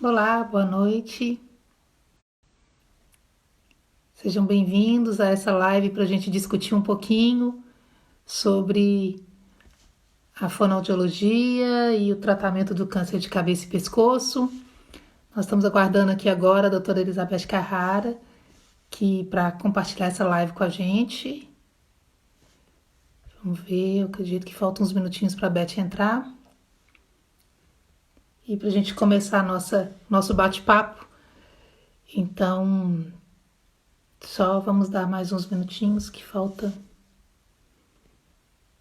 Olá, boa noite. Sejam bem-vindos a essa live para a gente discutir um pouquinho sobre a fonoaudiologia e o tratamento do câncer de cabeça e pescoço. Nós estamos aguardando aqui agora a doutora Elizabeth Carrara, que para compartilhar essa live com a gente. Vamos ver, eu acredito que faltam uns minutinhos para a Beth entrar. E para a gente começar nosso bate-papo. Então, só vamos dar mais uns minutinhos que falta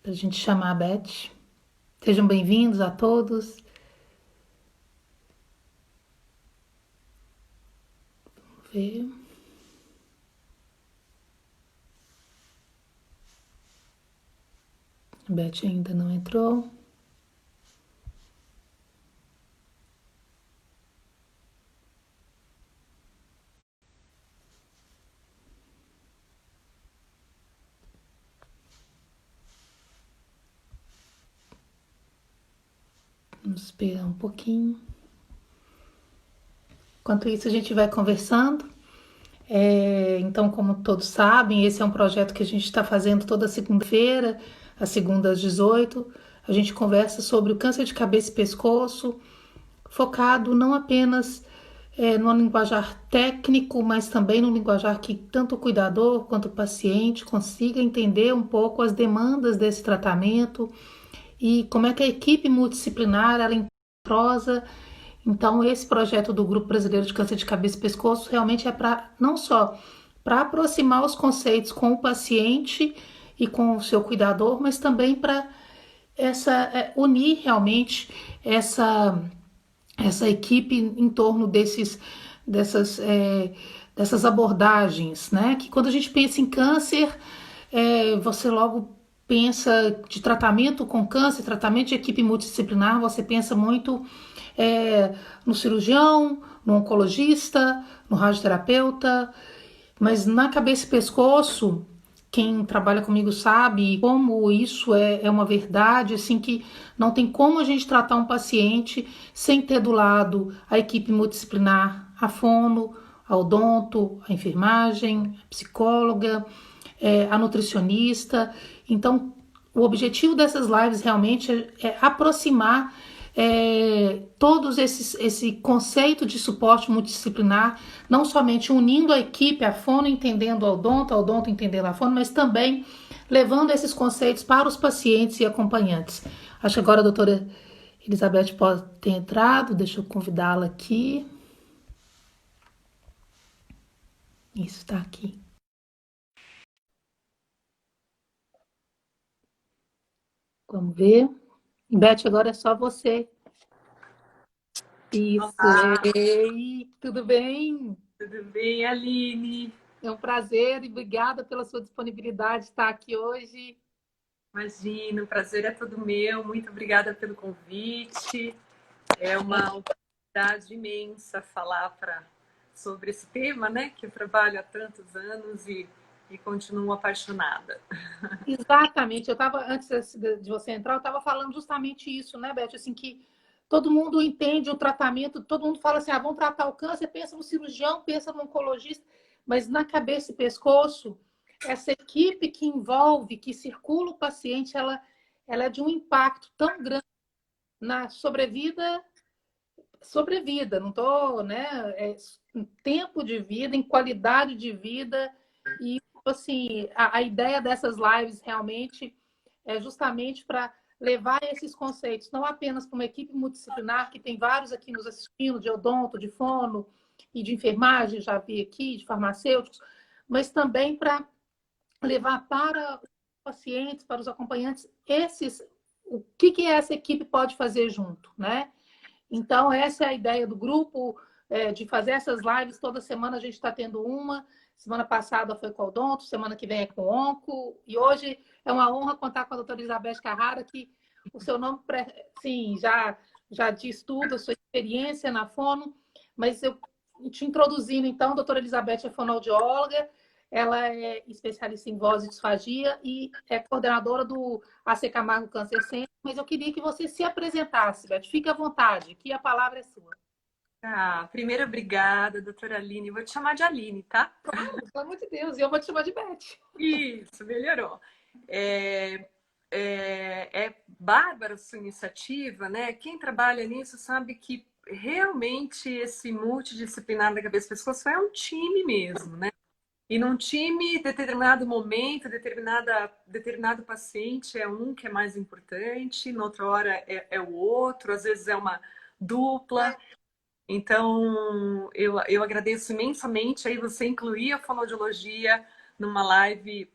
para a gente chamar a Beth. Sejam bem-vindos a todos. Vamos ver. A Beth ainda não entrou. Vamos esperar um pouquinho. Enquanto isso, a gente vai conversando. Então, como todos sabem, esse é um projeto que a gente está fazendo toda segunda-feira, às segundas às 18. A gente conversa sobre o câncer de cabeça e pescoço, focado não apenas no linguajar técnico, mas também no linguajar que tanto o cuidador quanto o paciente consiga entender um pouco as demandas desse tratamento e como é que a equipe multidisciplinar ela entrosa. Então, esse projeto do Grupo Brasileiro de Câncer de Cabeça e Pescoço realmente é para não só para aproximar os conceitos com o paciente e com o seu cuidador, mas também para unir realmente essa essa equipe em torno dessas abordagens, né? Que quando a gente pensa em câncer, você logo pensa de tratamento com câncer, tratamento de equipe multidisciplinar, você pensa muito no cirurgião, no oncologista, no radioterapeuta, mas na cabeça e pescoço, quem trabalha comigo sabe como isso é uma verdade, assim, que não tem como a gente tratar um paciente sem ter do lado a equipe multidisciplinar, a fono, a odonto, a enfermagem, a psicóloga, a nutricionista. Então, o objetivo dessas lives realmente é aproximar todos esse conceito de suporte multidisciplinar, não somente unindo a equipe, a fono entendendo a odonto entendendo a fono, mas também levando esses conceitos para os pacientes e acompanhantes. Acho que agora a doutora Elizabeth pode ter entrado, deixa eu convidá-la aqui. Isso, está aqui. Vamos ver. Beth, agora é só você. Isso. Olá. Ei, tudo bem? Tudo bem, Aline? É um prazer e obrigada pela sua disponibilidade de estar aqui hoje. Imagina, o prazer é todo meu. Muito obrigada pelo convite. É uma oportunidade imensa falar sobre esse tema, né? Que eu trabalho há tantos anos e continuo apaixonada. Exatamente. Eu estava, antes de você entrar, eu estava falando justamente isso, né, Beth? Assim, que todo mundo entende o tratamento, todo mundo fala assim, vamos tratar o câncer, pensa no cirurgião, pensa no oncologista, mas na cabeça e pescoço, essa equipe que envolve, que circula o paciente, ela é de um impacto tão grande na sobrevida, não estou, né? Em tempo de vida, em qualidade de vida. E, assim, a ideia dessas lives realmente é justamente para levar esses conceitos, não apenas para uma equipe multidisciplinar, que tem vários aqui nos assistindo, de odonto, de fono e de enfermagem, já vi aqui, de farmacêuticos, mas também para levar para os pacientes, para os acompanhantes, o que essa equipe pode fazer junto, né? Então, essa é a ideia do grupo, de fazer essas lives. Toda semana a gente está tendo uma. Semana passada foi com o Odonto, semana que vem é com o Onco. E hoje é uma honra contar com a doutora Elizabeth Carrara, que o seu nome, sim, já diz tudo, a sua experiência na fono. Mas eu te introduzindo, então, a doutora Elizabeth é fonoaudióloga, ela é especialista em voz e disfagia e é coordenadora do AC Camargo Câncer Center, mas eu queria que você se apresentasse, Beth. Fique à vontade, que a palavra é sua. Ah, primeiro, obrigada, doutora Aline. Vou te chamar de Aline, tá? Pelo amor de Deus, e eu vou te chamar de Beth. Isso, melhorou. É, é bárbara a sua iniciativa, né? Quem trabalha nisso sabe que realmente esse multidisciplinar da cabeça e pescoço é um time mesmo, né? E num time, determinado momento, determinado paciente é um que é mais importante, na outra hora é o outro, às vezes é uma dupla. Então, eu agradeço imensamente aí você incluir a fonoaudiologia numa live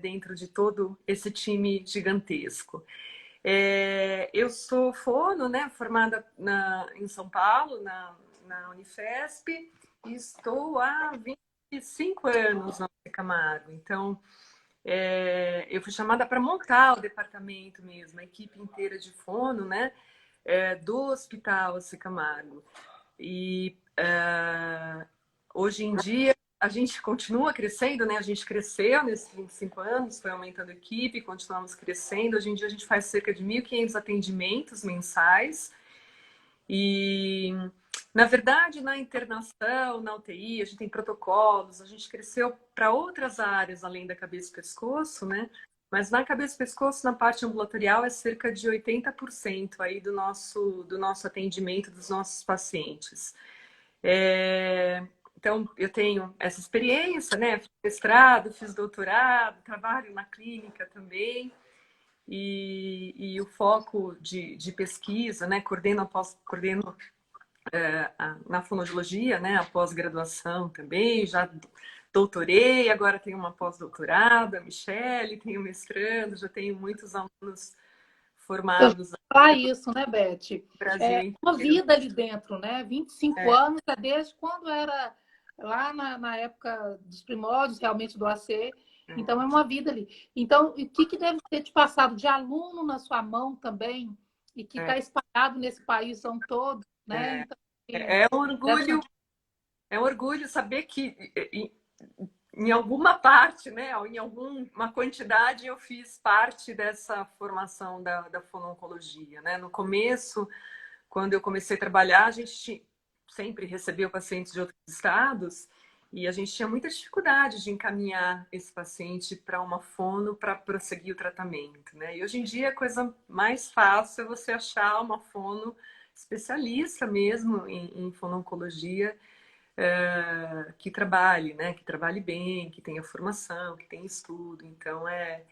dentro de todo esse time gigantesco. Eu sou fono, né, formada em São Paulo, na Unifesp, e estou há 25 anos na Camargo. Então, eu fui chamada para montar o departamento mesmo, a equipe inteira de fono, né, do Hospital Camargo. E hoje em dia a gente continua crescendo, né? A gente cresceu nesses 25 anos, foi aumentando a equipe, continuamos crescendo. Hoje em dia a gente faz cerca de 1.500 atendimentos mensais. E, na verdade, na internação, na UTI, a gente tem protocolos, a gente cresceu para outras áreas além da cabeça e pescoço, né? Mas na cabeça e pescoço, na parte ambulatorial, é cerca de 80% aí do nosso atendimento dos nossos pacientes. Então, eu tenho essa experiência, né? Fiz mestrado, fiz doutorado, trabalho na clínica também. E o foco de pesquisa, né? Coordeno na fonoaudiologia, né? A pós-graduação também, já doutorei, agora tenho uma pós-doutorado, a Michele, tenho mestrando, já tenho muitos alunos Eu já formados no ia falar isso, né, Beth? Brasil Uma inteiro. vida ali dentro, né? 25 É, anos, é desde quando era lá na época dos primórdios, realmente, do AC. Então, é uma vida ali. Então, o que deve ter te passado de aluno na sua mão também, e que é, está espalhado nesse país todo, né? é, Então, assim, é um deve ser... orgulho, é um orgulho saber que em alguma parte, né, ou em alguma quantidade, eu fiz parte dessa formação da fono-oncologia, né? No começo, quando eu comecei a trabalhar, a gente sempre recebeu pacientes de outros estados e a gente tinha muita dificuldade de encaminhar esse paciente para uma fono para prosseguir o tratamento, né? E hoje em dia a coisa mais fácil é você achar uma fono especialista mesmo em fono-oncologia que trabalhe, né? Que trabalhe bem, que tenha formação, que tenha estudo. Então é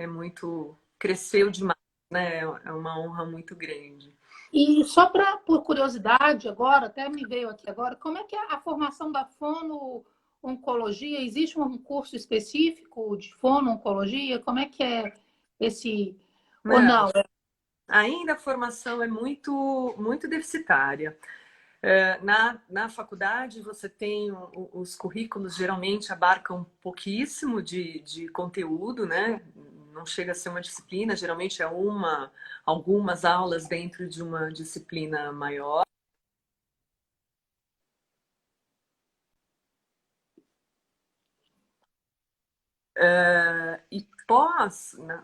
muito cresceu demais, né? É uma honra muito grande. E só por curiosidade, agora, até me veio aqui agora, como é que é a formação da fono-oncologia? Existe um curso específico de fono-oncologia? Como é que é esse... Ou Não, não? ainda a formação é muito deficitária. Na faculdade, você tem os currículos geralmente abarcam pouquíssimo de conteúdo, né? Não chega a ser uma disciplina, geralmente é algumas aulas dentro de uma disciplina maior. E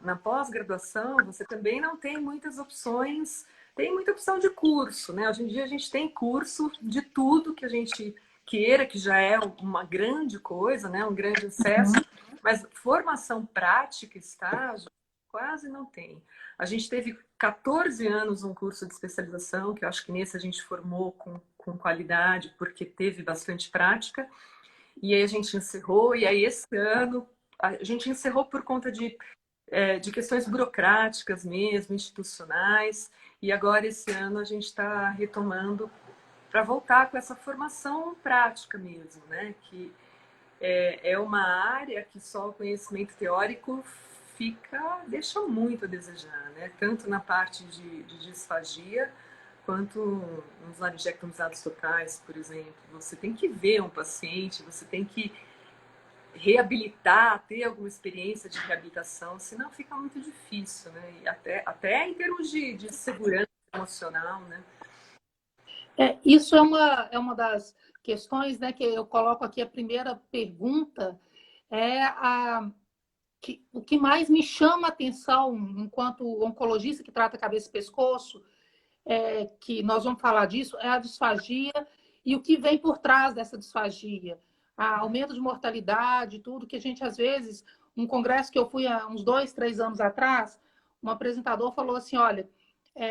na pós-graduação, você também não tem muitas opções, tem muita opção de curso, né? Hoje em dia a gente tem curso de tudo que a gente queira, que já é uma grande coisa, né? Um grande acesso, mas formação prática, estágio, quase não tem. A gente teve 14 anos um curso de especialização, que eu acho que nesse a gente formou com qualidade, porque teve bastante prática, e aí a gente encerrou, e aí esse ano a gente encerrou por conta de questões burocráticas mesmo, institucionais, e agora esse ano a gente está retomando para voltar com essa formação prática mesmo, né? Que é uma área que só o conhecimento teórico deixa muito a desejar, né? Tanto na parte de disfagia, quanto nos laringectomizados totais, por exemplo. Você tem que ver um paciente, você tem que reabilitar, ter alguma experiência de reabilitação, senão fica muito difícil, né? E até em termos de segurança emocional, né? Isso é uma das questões, né, que eu coloco aqui. A primeira pergunta é o que mais me chama a atenção enquanto oncologista que trata cabeça e pescoço, que nós vamos falar disso, é a disfagia e o que vem por trás dessa disfagia. Aumento de mortalidade, tudo que a gente, às vezes, um congresso que eu fui há uns 2, 3 anos atrás, um apresentador falou assim, olha,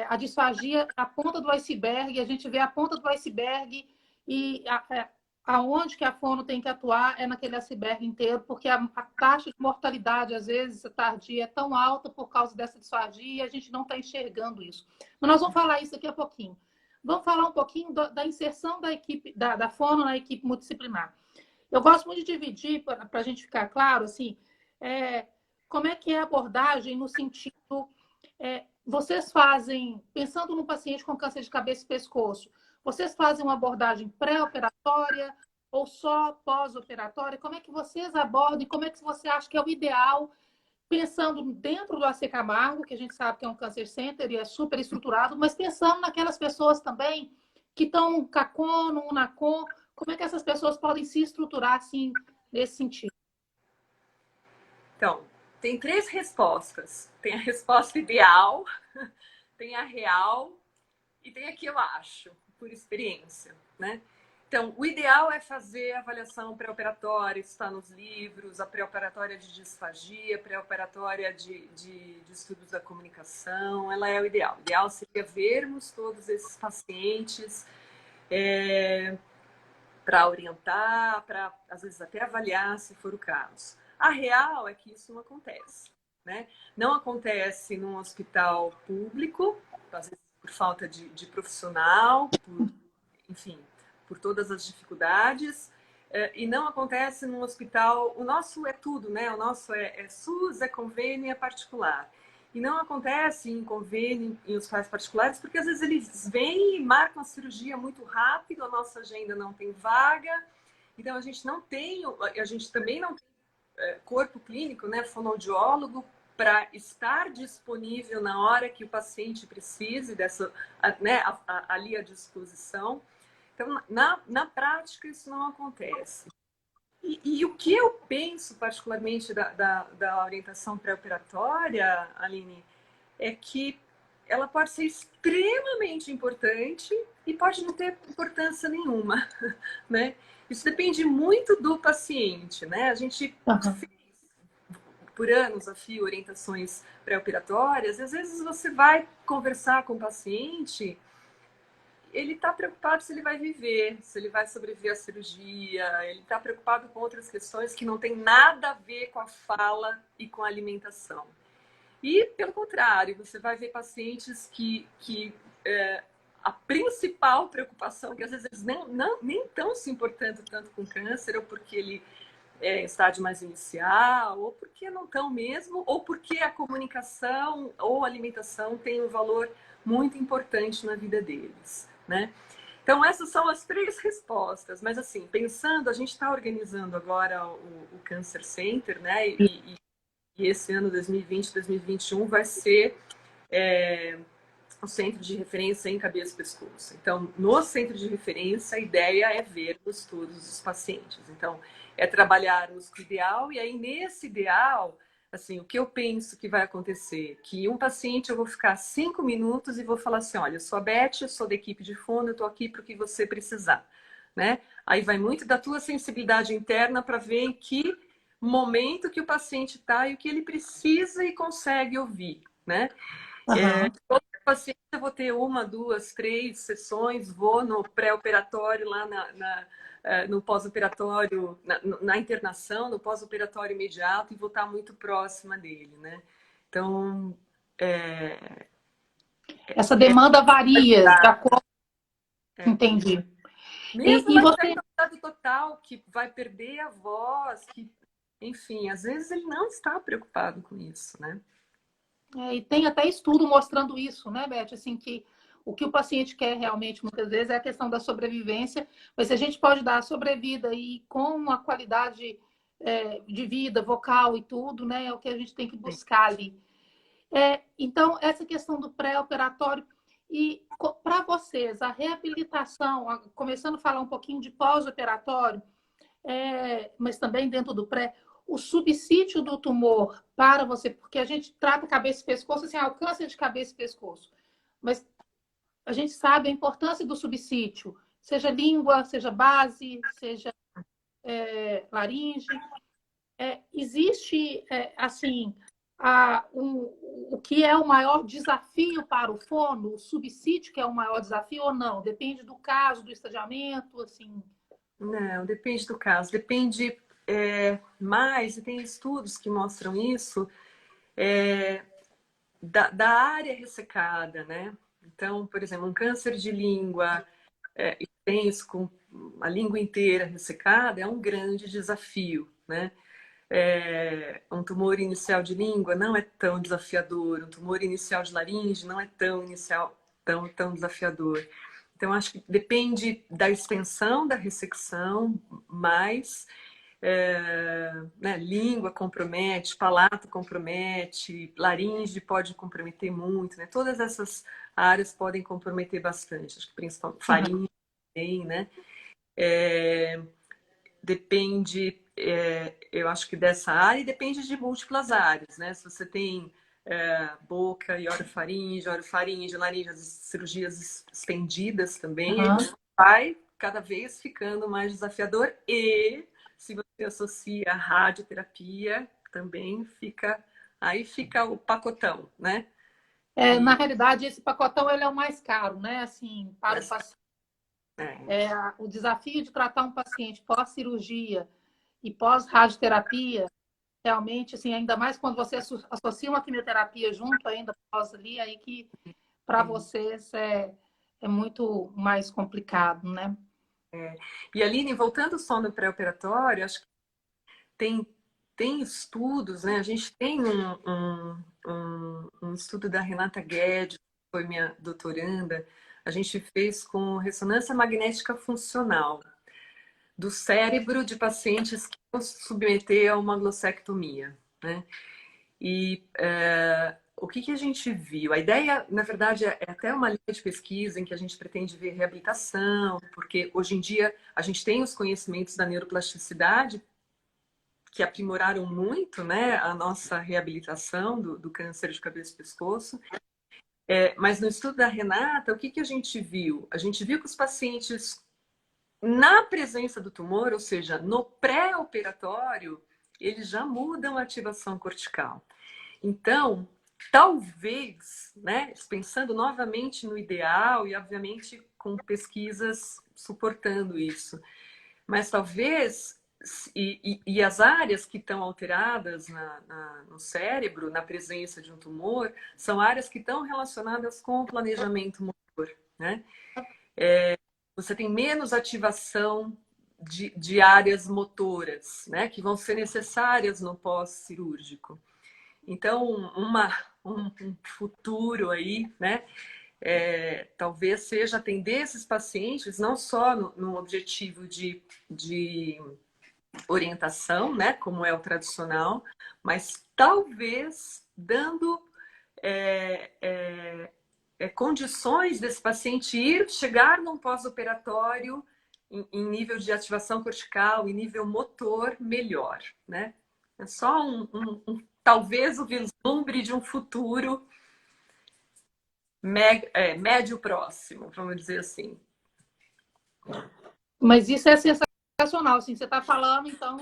a disfagia é a ponta do iceberg, a gente vê a ponta do iceberg e aonde que a fono tem que atuar é naquele iceberg inteiro, porque a taxa de mortalidade, às vezes, tardia, é tão alta por causa dessa disfagia e a gente não está enxergando isso. Mas nós vamos falar isso daqui a pouquinho. Vamos falar um pouquinho da inserção da equipe, da fono na equipe multidisciplinar. Eu gosto muito de dividir, para a gente ficar claro, assim, como é que é a abordagem no sentido... vocês fazem, pensando no paciente com câncer de cabeça e pescoço, vocês fazem uma abordagem pré-operatória ou só pós-operatória? Como é que vocês abordam e como é que você acha que é o ideal, pensando dentro do AC Camargo, que a gente sabe que é um câncer center e é super estruturado, mas pensando naquelas pessoas também que estão CACON, no UNACON, como é que essas pessoas podem se estruturar assim, nesse sentido? Então, tem 3 respostas. Tem a resposta ideal, tem a real e tem a que eu acho, por experiência, né? Então, o ideal é fazer a avaliação pré-operatória, isso está nos livros, a pré-operatória de disfagia, pré-operatória de estudos da comunicação, ela é o ideal. O ideal seria vermos todos esses pacientes para orientar, para, às vezes, até avaliar, se for o caso. A real é que isso não acontece, né? Não acontece num hospital público, às vezes por falta de profissional, enfim, por todas as dificuldades, e não acontece num hospital... O nosso é tudo, né? O nosso é SUS, é convênio, é particular. E não acontece em convênio em hospitais particulares, porque às vezes eles vêm e marcam a cirurgia muito rápido, a nossa agenda não tem vaga, então a gente também não tem corpo clínico, né, fonoaudiólogo, para estar disponível na hora que o paciente precise dessa, né, ali à disposição. Então, na prática, isso não acontece. E o que eu penso, particularmente, da orientação pré-operatória, Aline, é que ela pode ser extremamente importante e pode não ter importância nenhuma, né? Isso depende muito do paciente, né? A gente fez por anos a fio orientações pré-operatórias, às vezes você vai conversar com o paciente, ele está preocupado se ele vai viver, se ele vai sobreviver à cirurgia, ele está preocupado com outras questões que não tem nada a ver com a fala e com a alimentação. E, pelo contrário, você vai ver pacientes que a principal preocupação, que às vezes eles nem estão se importando tanto com câncer, ou porque ele é em estágio mais inicial, ou porque não estão mesmo, ou porque a comunicação ou a alimentação tem um valor muito importante na vida deles, né? Então, essas são as 3 respostas. Mas, assim, pensando, a gente está organizando agora o Cancer Center, né? E esse ano, 2020, 2021, vai ser o centro de referência em cabeça e pescoço. Então, no centro de referência, a ideia é vermos todos os pacientes. Então, é trabalharmos com o ideal, e aí, nesse ideal, assim, o que eu penso que vai acontecer? Que um paciente, eu vou ficar 5 minutos e vou falar assim, olha, eu sou a Beth, eu sou da equipe de fono, eu estou aqui para o que você precisar, né? Aí vai muito da tua sensibilidade interna para ver em que momento que o paciente está e o que ele precisa e consegue ouvir, né? Todo paciente eu vou ter 1, 2, 3 sessões, vou no pré-operatório lá no pós-operatório, na internação, no pós-operatório imediato, e vou estar muito próxima dele, né? Então, essa demanda varia, de acordo... Entendi. Mesmo E uma você... incapacidade total, que vai perder a voz, que, enfim, às vezes ele não está preocupado com isso, né? E tem até estudo mostrando isso, né, Beth? Assim, que o que o paciente quer realmente, muitas vezes, é a questão da sobrevivência, mas se a gente pode dar a sobrevida e com uma qualidade de vida, vocal e tudo, né, é o que a gente tem que buscar ali. Então, essa questão do pré-operatório, e para vocês, a reabilitação, começando a falar um pouquinho de pós-operatório, mas também dentro do pré, o subsídio do tumor para você, porque a gente trata cabeça e pescoço, assim, câncer de cabeça e pescoço, mas a gente sabe a importância do subsídio, seja língua, seja base, seja laringe. Existe, assim, o que é o maior desafio para o fono, o subsídio que é o maior desafio ou não? Depende do caso, do estadiamento, assim. Não, depende do caso. Depende mais, e tem estudos que mostram isso, da área ressecada, né? Então, por exemplo, um câncer de língua extenso, com a língua inteira ressecada, é um grande desafio, né? Um tumor inicial de língua não é tão desafiador, um tumor inicial de laringe não é tão desafiador. Então, acho que depende da extensão da ressecção, mas né, língua compromete, palato compromete, laringe pode comprometer muito, né? Todas essas áreas podem comprometer bastante, acho que principalmente faringe também, né? Depende, eu acho que dessa área e depende de múltiplas áreas, né? Se você tem boca e orofaringe, laringe, as cirurgias estendidas também, Uhum. vai cada vez ficando mais desafiador e se você associa a radioterapia, também aí fica o pacotão, né? Na realidade, esse pacotão ele é o mais caro, né? Assim, para o Mas, paciente. é, O desafio de tratar um paciente pós-cirurgia e pós-radioterapia, realmente, assim, ainda mais quando você associa uma quimioterapia junto ainda pós ali, aí que para vocês é muito mais complicado, né? E Aline, voltando só no pré-operatório, acho que tem, tem estudos, né? A gente tem um estudo da Renata Guedes, que foi minha doutoranda, a gente fez com ressonância magnética funcional do cérebro de pacientes que vão se submeter a uma glossectomia, né? E o que a gente viu? A ideia, na verdade, é até uma linha de pesquisa em que a gente pretende ver reabilitação, porque hoje em dia a gente tem os conhecimentos da neuroplasticidade que aprimoraram muito, né, a nossa reabilitação do câncer de cabeça e pescoço. Mas no estudo da Renata, o que a gente viu? A gente viu que os pacientes, na presença do tumor, ou seja, no pré-operatório, eles já mudam a ativação cortical. Então, talvez, né, pensando novamente no ideal e, obviamente, com pesquisas suportando isso, mas talvez, e as áreas que estão alteradas no cérebro, na presença de um tumor, são áreas que estão relacionadas com o planejamento motor, né? Você tem menos ativação de áreas motoras, né, que vão ser necessárias no pós-cirúrgico. Então, um futuro aí, né, talvez seja atender esses pacientes não só no objetivo de orientação, né, como é o tradicional, mas talvez dando condições desse paciente chegar num pós-operatório em nível de ativação cortical, em nível motor melhor, né? É só talvez o vislumbre de um futuro médio próximo, vamos dizer assim. Mas isso é sensacional, assim, você está falando, então,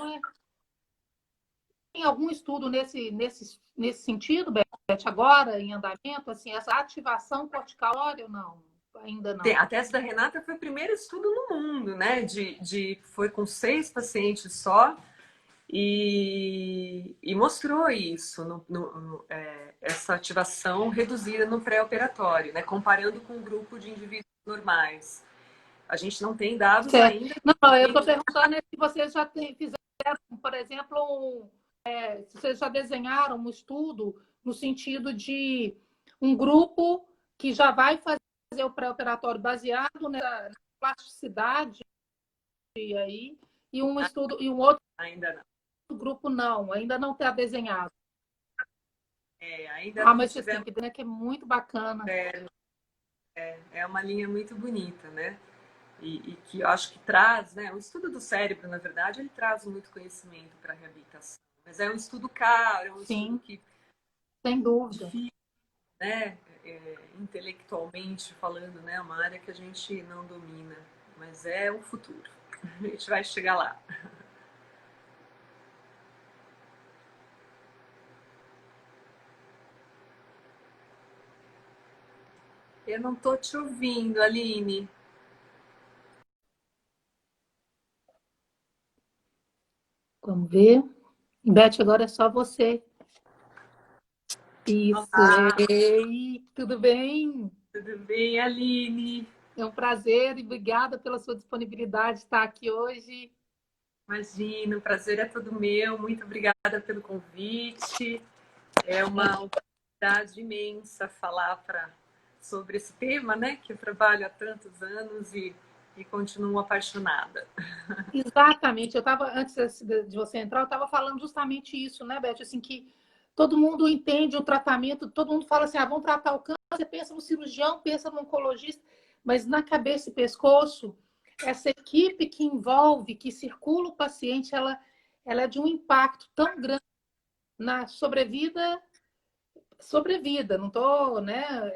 tem algum estudo nesse sentido, Beth, agora, em andamento, assim, essa ativação cortical ou não? Ainda não. A tese da Renata foi o primeiro estudo no mundo, né? Foi com 6 pacientes só e mostrou isso, essa ativação reduzida no pré-operatório, né? Comparando com um grupo de indivíduos normais. A gente não tem dados Certo. ainda. Não, eu estou perguntando se vocês já fizeram, por exemplo, se vocês já desenharam um estudo no sentido de um grupo que já vai fazer o pré-operatório baseado na plasticidade aí, e um estudo e um outro Ainda não. grupo não, ainda não está desenhado. Ainda não Mas vocês têm tivemos. que ver que é muito bacana. É uma linha muito bonita, né? E que eu acho que traz, né? O estudo do cérebro, na verdade, ele traz muito conhecimento para a reabilitação. Mas é um estudo caro, é um estudo Sim, que sem dúvida. difícil, né? Intelectualmente falando, né? É uma área que a gente não domina mas é o futuro. A gente vai chegar lá. Eu não estou te ouvindo, Aline. Vamos ver. Beth, agora é só você. Isso. Olá, Ei, tudo bem? tudo bem, Aline? É um prazer e obrigada pela sua disponibilidade de estar aqui hoje. Imagina, o prazer é todo meu. Muito obrigada pelo convite. É uma oportunidade imensa falar sobre esse tema, né? Que eu trabalho há tantos anos e continuo apaixonada. Exatamente. Eu estava, antes de você entrar, eu estava falando justamente isso, né, Beth? Assim, que todo mundo entende o tratamento, todo mundo fala assim, vamos tratar o câncer, pensa no cirurgião, pensa no oncologista, mas na cabeça e pescoço, essa equipe que envolve, que circula o paciente, ela é de um impacto tão grande na sobrevida, não estou, né?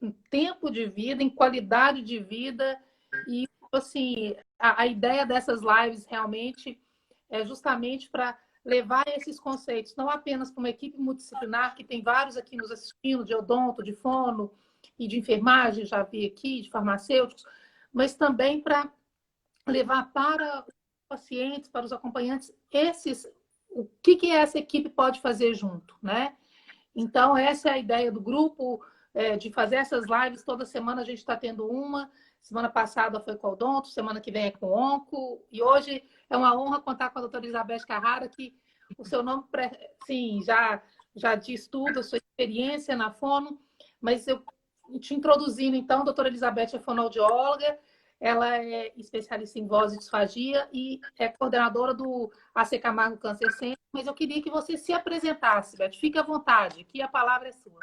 Em tempo de vida, em qualidade de vida. E, assim, a ideia dessas lives realmente é justamente para levar esses conceitos, não apenas para uma equipe multidisciplinar, que tem vários aqui nos assistindo, de odonto, de fono e de enfermagem, já vi aqui, de farmacêuticos, mas também para levar para os pacientes, para os acompanhantes, o que essa equipe pode fazer junto, né? Então, essa é a ideia do grupo, de fazer essas lives. Toda semana a gente está tendo uma. Semana passada foi com o Odonto, semana que vem é com o Onco. E hoje é uma honra contar com a doutora Elizabeth Carrara, que o seu nome, sim, já diz tudo, a sua experiência na fono. Mas eu te introduzindo, então, a doutora Elizabeth é fonoaudióloga, ela é especialista em voz e disfagia e é coordenadora do AC Camargo Câncer Center, mas eu queria que você se apresentasse, Beth. Fique à vontade, que a palavra é sua.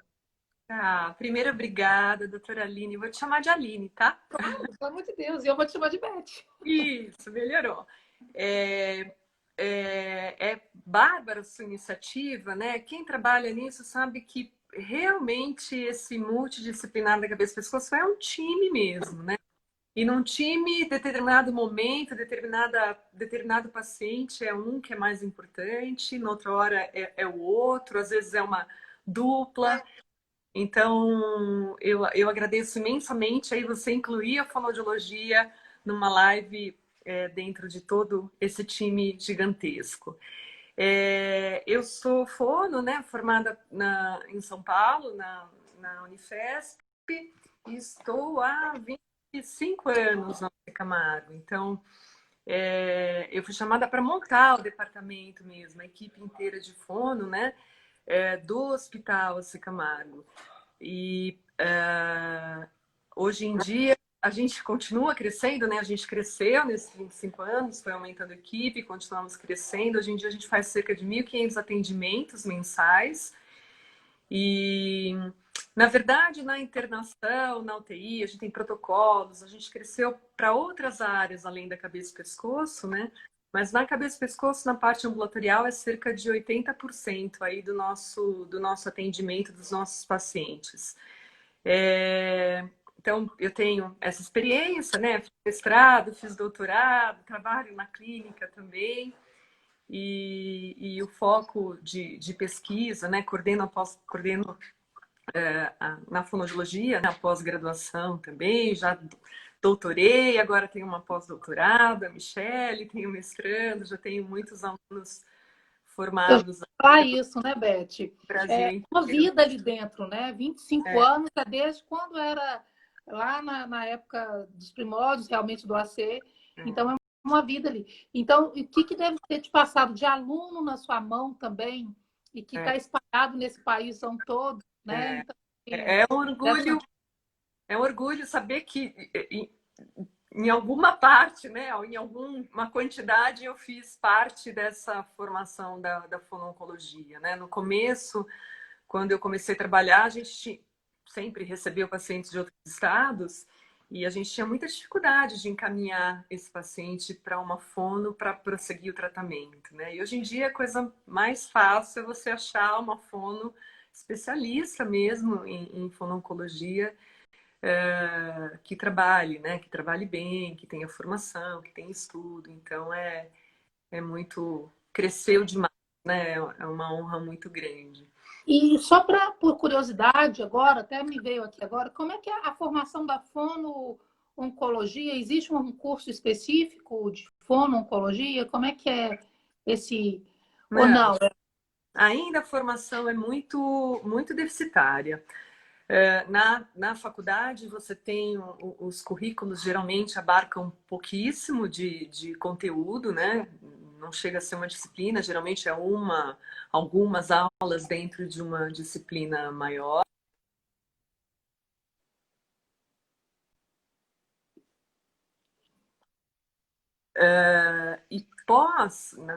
Primeiro, obrigada, doutora Aline. Vou te chamar de Aline, tá? Claro, pelo amor de Deus, e eu vou te chamar de Beth. Isso, melhorou. É bárbara a sua iniciativa, né? Quem trabalha nisso sabe que realmente esse multidisciplinar da cabeça e pescoço é um time mesmo, né? E num time, determinado momento, determinado paciente é um que é mais importante, na outra hora é o outro, às vezes é uma dupla. Então, eu agradeço imensamente aí você incluir a fonoaudiologia numa live dentro de todo esse time gigantesco. Eu sou fono, né, formada em São Paulo, na Unifesp, e estou há 25 anos na Camargo. Então, eu fui chamada para montar o departamento mesmo, a equipe inteira de fono, né, do Hospital Camargo. E hoje em dia a gente continua crescendo, né? A gente cresceu nesses 25 anos, foi aumentando a equipe, continuamos crescendo. Hoje em dia a gente faz cerca de 1.500 atendimentos mensais. E, na verdade, na internação, na UTI, a gente tem protocolos, a gente cresceu para outras áreas além da cabeça e pescoço, né? Mas na cabeça e pescoço, na parte ambulatorial, é cerca de 80% aí do nosso atendimento dos nossos pacientes. Então, eu tenho essa experiência, né? Fiz mestrado, fiz doutorado, trabalho na clínica também. E o foco de pesquisa, né? Coordeno na fonoaudiologia, na pós-graduação também, já doutorei, agora tenho uma pós-doutorado, a Michele, tenho mestrando, já tenho muitos alunos Eu já formados no falar isso, né, Beth? Brasil Uma inteiro. vida ali dentro, né? 25 É, anos, é desde quando era lá na época dos primórdios, realmente, do AC. Então, é uma vida ali. Então, o que deve ter te passado de aluno na sua mão também, e que é, está espalhado nesse país todo, né? é, Então, assim, é um deve ser orgulho, é um orgulho saber que em alguma parte, né, em alguma quantidade, eu fiz parte dessa formação da fono-oncologia, né? No começo, quando eu comecei a trabalhar, a gente sempre recebeu pacientes de outros estados e a gente tinha muita dificuldade de encaminhar esse paciente para uma fono para prosseguir o tratamento, né? E hoje em dia a coisa mais fácil é você achar uma fono especialista mesmo em fono-oncologia que trabalhe, né? Que trabalhe bem, que tenha formação, que tenha estudo. Então, é muito... Cresceu demais, né? É uma honra muito grande. E só por curiosidade agora, até me veio aqui agora, como é que é a formação da fono-oncologia? Existe um curso específico de fono-oncologia? Como é que é esse... Ou Não, não? ainda a formação é muito deficitária. Na faculdade, você tem os currículos geralmente abarcam pouquíssimo de conteúdo, né? Não chega a ser uma disciplina, geralmente é algumas aulas dentro de uma disciplina maior. E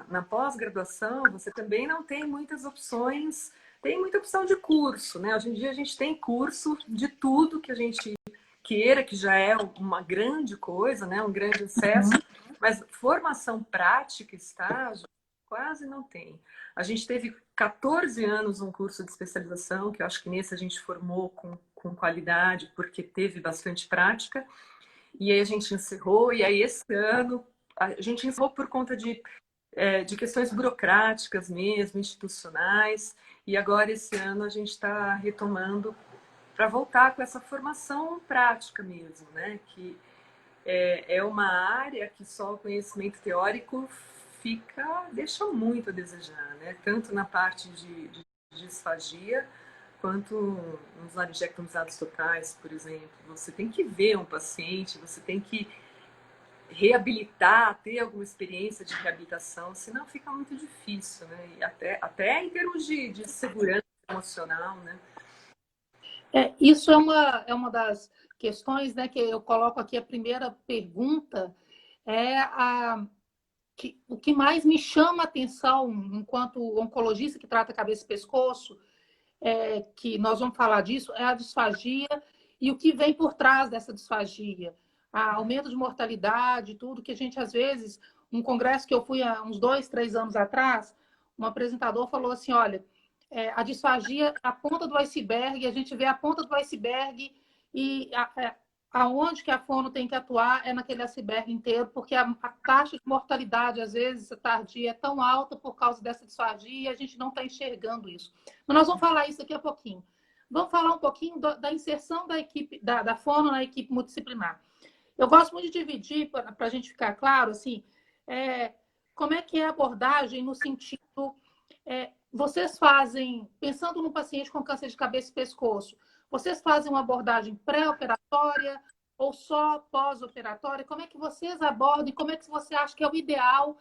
na pós-graduação, você também não tem muitas opções, tem muita opção de curso, né? Hoje em dia a gente tem curso de tudo que a gente queira, que já é uma grande coisa, né? Um grande acesso, mas formação prática, estágio, quase não tem. A gente teve 14 anos um curso de especialização, que eu acho que nesse a gente formou com qualidade, porque teve bastante prática, e aí a gente encerrou, e aí esse ano a gente encerrou por conta de questões burocráticas mesmo, institucionais, e agora esse ano a gente está retomando para voltar com essa formação prática mesmo, né? Que é uma área que só o conhecimento teórico deixa muito a desejar, né? Tanto na parte de disfagia, quanto nos laringectomizados totais, por exemplo. Você tem que ver um paciente, você tem que reabilitar, ter alguma experiência de reabilitação, senão fica muito difícil, né? E até em termos de segurança emocional, né? Isso é uma das questões, né, que eu coloco aqui. A primeira pergunta é o que mais me chama a atenção enquanto oncologista que trata cabeça e pescoço, que nós vamos falar disso, é a disfagia e o que vem por trás dessa disfagia. Aumento de mortalidade, tudo que a gente, às vezes, um congresso que eu fui há uns 2, 3 anos atrás, um apresentador falou assim, olha, a disfagia é a ponta do iceberg, a gente vê a ponta do iceberg e aonde que a fono tem que atuar é naquele iceberg inteiro, porque a taxa de mortalidade, às vezes, tardia, é tão alta por causa dessa disfagia e a gente não está enxergando isso. Mas nós vamos falar isso daqui a pouquinho. Vamos falar um pouquinho da inserção da equipe, da fono na equipe multidisciplinar. Eu gosto muito de dividir, para a gente ficar claro, assim, como é que é a abordagem no sentido... vocês fazem, pensando no paciente com câncer de cabeça e pescoço, vocês fazem uma abordagem pré-operatória ou só pós-operatória? Como é que vocês abordam e como é que você acha que é o ideal,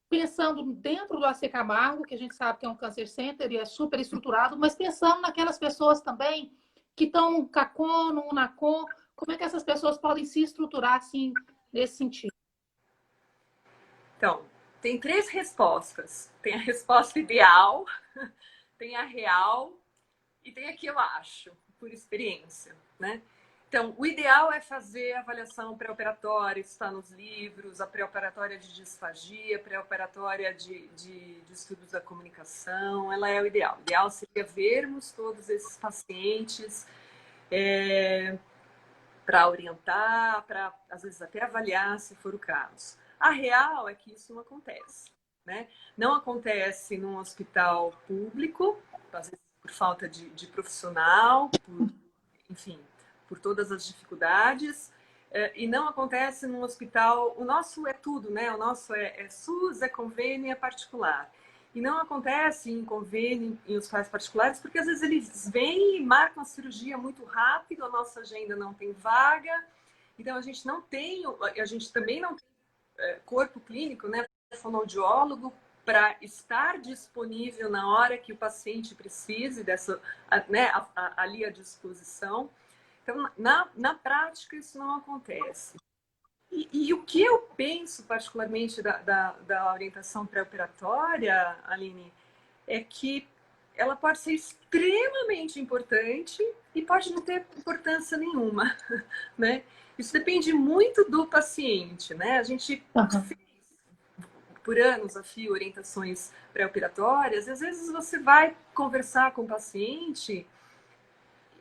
pensando dentro do AC Camargo, que a gente sabe que é um câncer center e é super estruturado, mas pensando naquelas pessoas também que estão no CACON, no UNACON, como é que essas pessoas podem se estruturar assim, nesse sentido? Então, tem três respostas. Tem a resposta ideal, tem a real e tem a que eu acho, por experiência, né? Então, o ideal é fazer a avaliação pré-operatória, isso está nos livros, a pré-operatória de disfagia, pré-operatória de distúrbios da comunicação, ela é o ideal. O ideal seria vermos todos esses pacientes para orientar, para às vezes até avaliar se for o caso. A real é que isso não acontece, né? Não acontece num hospital público, às vezes por falta de profissional, enfim, por todas as dificuldades, e não acontece num hospital. O nosso é tudo, né? O nosso é SUS, é convênio, é particular. E não acontece em convênio em hospitais particulares, porque às vezes eles vêm e marcam a cirurgia muito rápido, a nossa agenda não tem vaga, então a gente não tem, a gente também não tem corpo clínico, né? Fonoaudiólogo para estar disponível na hora que o paciente precise dessa, né, ali à disposição. Então, na prática, isso não acontece. E o que eu penso, particularmente, da orientação pré-operatória, Aline, é que ela pode ser extremamente importante e pode não ter importância nenhuma, né? Isso depende muito do paciente, né? A gente Uhum. fez por anos a fio orientações pré-operatórias, e às vezes você vai conversar com o paciente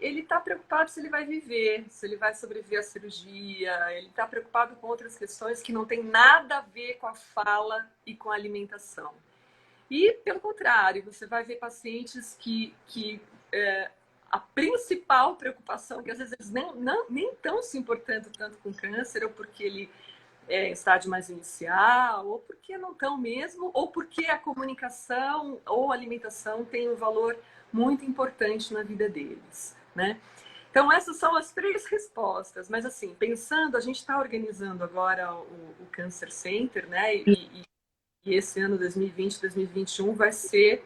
ele está preocupado se ele vai viver, se ele vai sobreviver à cirurgia, ele está preocupado com outras questões que não tem nada a ver com a fala e com a alimentação. E, pelo contrário, você vai ver pacientes que a principal preocupação, que às vezes eles nem estão se importando tanto com câncer, ou porque ele é em estágio mais inicial, ou porque não estão mesmo, ou porque a comunicação ou a alimentação tem um valor muito importante na vida deles, né? Então, essas são as 3 respostas. Mas, assim, pensando, a gente está organizando agora o Cancer Center, né? E esse ano, 2020, 2021, vai ser